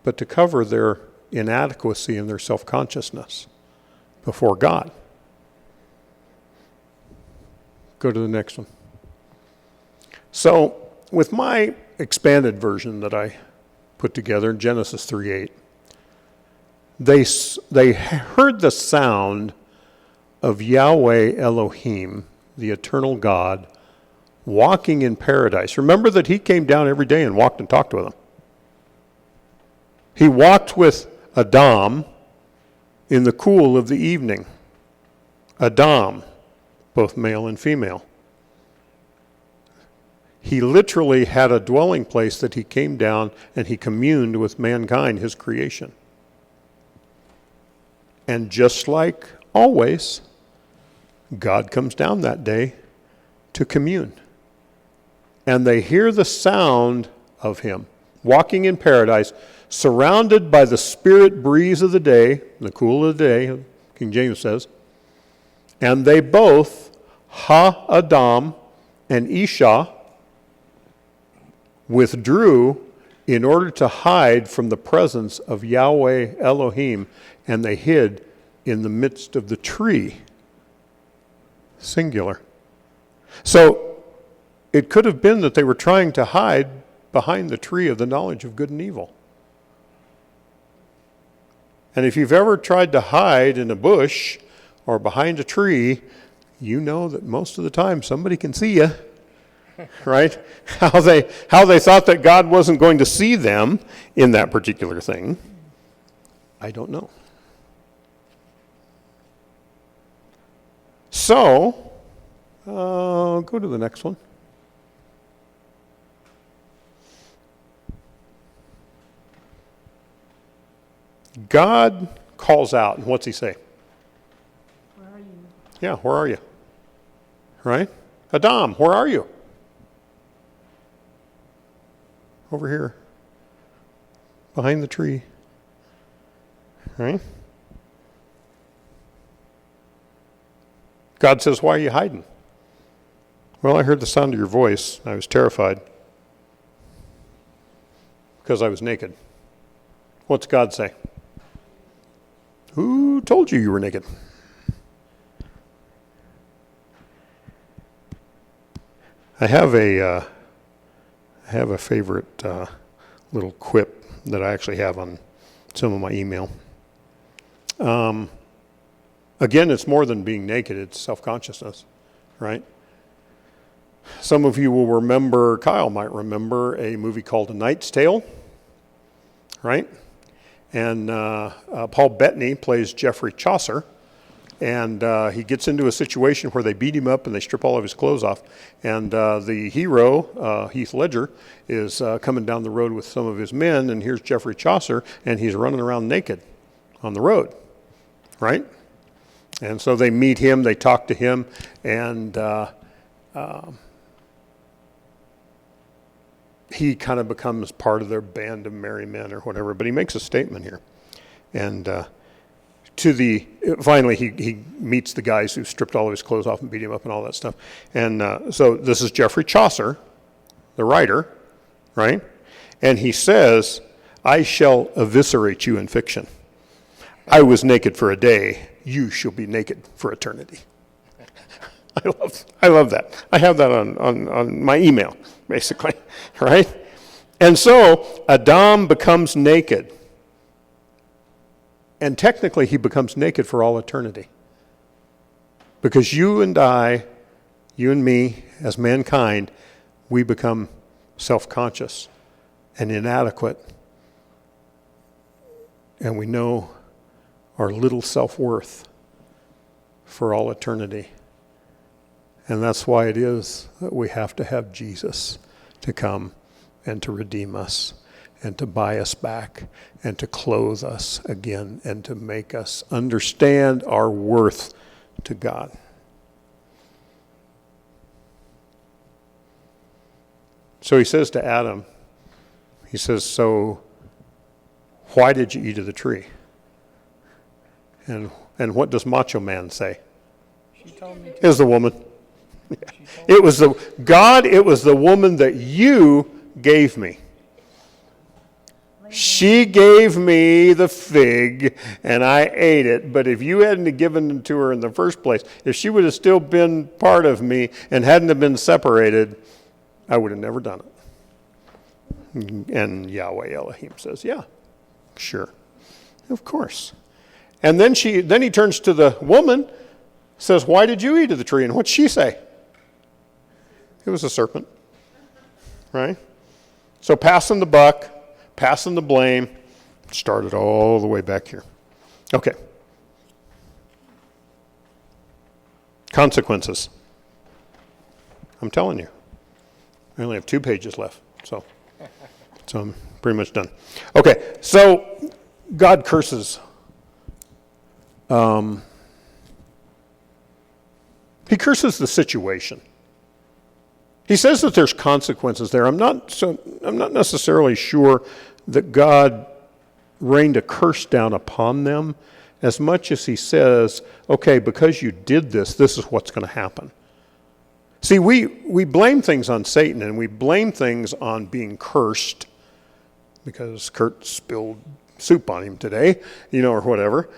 but to cover their inadequacy and their self-consciousness before God. Go to the next one. So, with my expanded version that I put together in Genesis 3:8, they heard the sound of Yahweh Elohim, the eternal God, walking in paradise. Remember that he came down every day and walked and talked with them. He walked with Adam in the cool of the evening. Adam, both male and female. He literally had a dwelling place that he came down and he communed with mankind, his creation. And just like always, God comes down that day to commune. And they hear the sound of him walking in paradise, surrounded by the spirit breeze of the day, the cool of the day, King James says. And they both, Ha-Adam and Isha, withdrew in order to hide from the presence of Yahweh Elohim, and they hid in the midst of the tree. Singular. So, it could have been that they were trying to hide behind the tree of the knowledge of good and evil. And if you've ever tried to hide in a bush or behind a tree, you know that most of the time somebody can see you, right? How they thought that God wasn't going to see them in that particular thing, I don't know. So, go to the next one. God calls out, and what's he say?
Where are you?
Yeah, where are you? Right? Adam, where are you? Over here. Behind the tree. Right? God says, why are you hiding? Well, I heard the sound of your voice. I was terrified because I was naked. What's God say? Who told you were naked? I have a favorite little quip that I actually have on some of my email. Again, it's more than being naked, it's self-consciousness, right? Some of you will remember, Kyle might remember, a movie called A Knight's Tale, right? And Paul Bettany plays Geoffrey Chaucer, and he gets into a situation where they beat him up and they strip all of his clothes off. And the hero, Heath Ledger, is coming down the road with some of his men, and here's Geoffrey Chaucer, and he's running around naked on the road, right? And so they meet him, they talk to him, and he kind of becomes part of their band of merry men or whatever. But he makes a statement here. And finally he meets the guys who stripped all of his clothes off and beat him up and all that stuff. And so this is Geoffrey Chaucer, the writer, right? And he says, I shall eviscerate you in fiction. I was naked for a day, you shall be naked for eternity. I love that. I have that on my email, basically, right? And so Adam becomes naked. And technically he becomes naked for all eternity. Because you and I, you and me, as mankind, we become self-conscious and inadequate. And we know our little self-worth for all eternity. And that's why it is that we have to have Jesus to come and to redeem us and to buy us back and to clothe us again and to make us understand our worth to God. So he says to Adam, he says, so why did you eat of the tree? And what does Macho Man say?
She told me.
It was the woman. It was the woman that you gave me. She gave me the fig, and I ate it. But if you hadn't given it to her in the first place, if she would have still been part of me and hadn't have been separated, I would have never done it. And Yahweh Elohim says, yeah, sure, of course. And then he turns to the woman, says, why did you eat of the tree? And what'd she say? It was a serpent, right? So passing the buck, passing the blame, started all the way back here. Okay. Consequences. I'm telling you. I only have 2 pages left, so I'm pretty much done. Okay, so God curses. He curses the situation. He says that there's consequences there. I'm not necessarily sure that God rained a curse down upon them as much as he says, okay, because you did this, this is what's going to happen. See, we blame things on Satan, and we blame things on being cursed because Kurt spilled soup on him today, or whatever.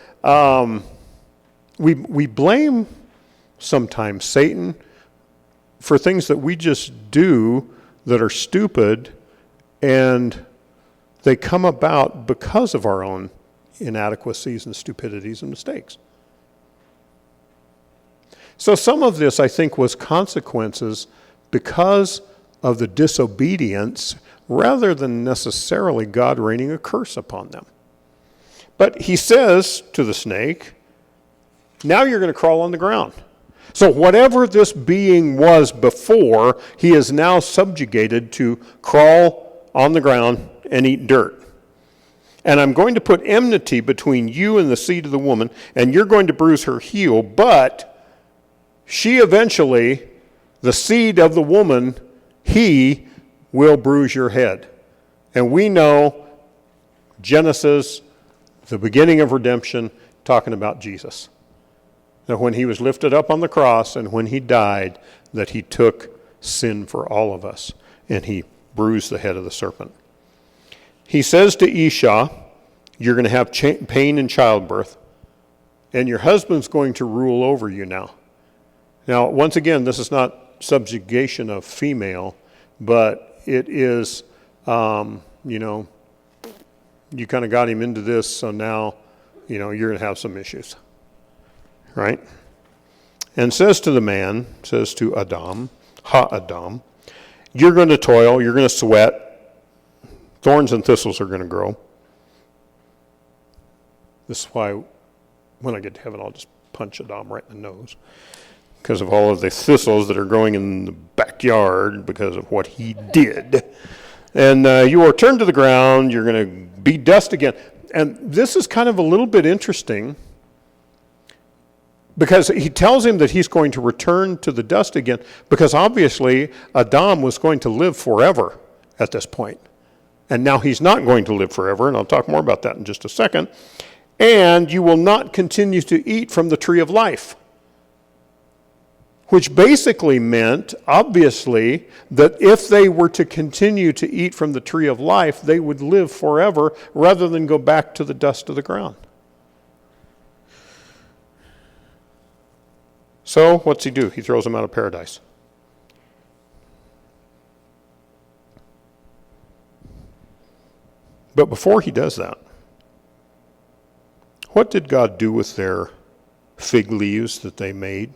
We blame sometimes Satan for things that we just do that are stupid, and they come about because of our own inadequacies and stupidities and mistakes. So some of this, I think, was consequences because of the disobedience rather than necessarily God raining a curse upon them. But he says to the snake, now you're going to crawl on the ground. So whatever this being was before, he is now subjugated to crawl on the ground and eat dirt. And I'm going to put enmity between you and the seed of the woman, and you're going to bruise her heel, but she eventually, the seed of the woman, he will bruise your head. And we know Genesis, the beginning of redemption, talking about Jesus. That when he was lifted up on the cross and when he died, that he took sin for all of us, and he bruised the head of the serpent. He says to Esau, you're going to have pain in childbirth, and your husband's going to rule over you now. Now, once again, this is not subjugation of female, but it is, you kind of got him into this, so now, you're going to have some issues. Right? And says to the man, says to Adam, Ha-Adam, you're going to toil, you're going to sweat, thorns and thistles are going to grow. This is why when I get to heaven, I'll just punch Adam right in the nose because of all of the thistles that are growing in the backyard because of what he did. And you are turned to the ground, you're going to be dust again. And this is kind of a little bit interesting because he tells him that he's going to return to the dust again because obviously Adam was going to live forever at this point. And now he's not going to live forever, and I'll talk more about that in just a second. And you will not continue to eat from the tree of life. Which basically meant, obviously, that if they were to continue to eat from the tree of life, they would live forever rather than go back to the dust of the ground. So what's he do? He throws them out of paradise. But before he does that, what did God do with their fig leaves that they made?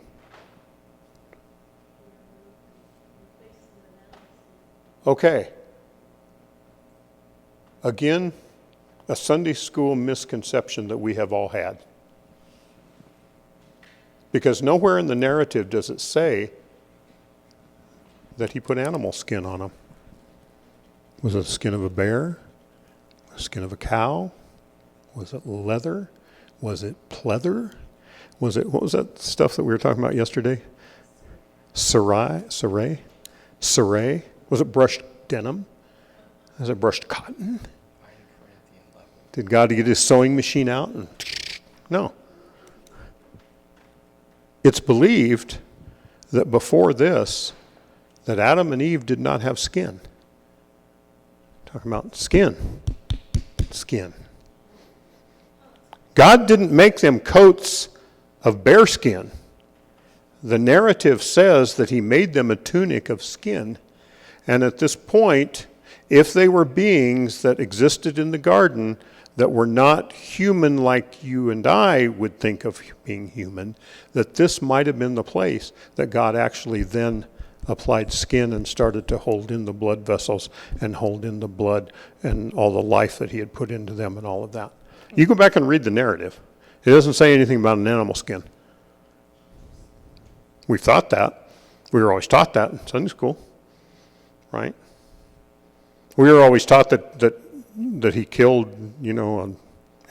Okay. Again, a Sunday school misconception that we have all had. Because nowhere in the narrative does it say that he put animal skin on them. Was it the skin of a bear? The skin of a cow? Was it leather? Was it pleather? Was it, what was that stuff that we were talking about yesterday? Sarai? Was it brushed denim? Was it brushed cotton? Did God get his sewing machine out? No. It's believed that before this, that Adam and Eve did not have skin. Talking about skin. Skin. God didn't make them coats of bear skin. The narrative says that he made them a tunic of skin. And at this point, if they were beings that existed in the garden that were not human like you and I would think of being human, that this might have been the place that God actually then applied skin and started to hold in the blood vessels and hold in the blood and all the life that he had put into them and all of that. You go back and read the narrative. It doesn't say anything about an animal skin. We thought that. We were always taught that in Sunday school, right? We were always taught that he killed, an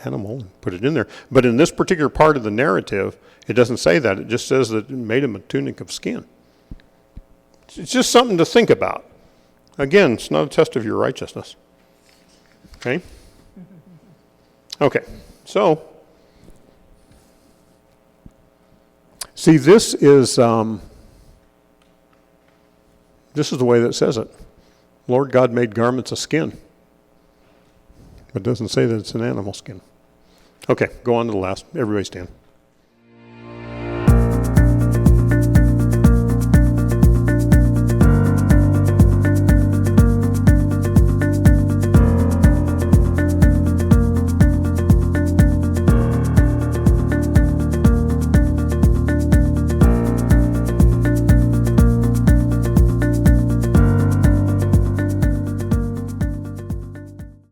animal and put it in there. But in this particular part of the narrative, it doesn't say that. It just says that it made him a tunic of skin. It's just something to think about. Again, it's not a test of your righteousness. Okay? Okay, so, see, this is the way that it says it. Lord God made garments of skin. It doesn't say that it's an animal skin. Okay, go on to the last. Everybody stand.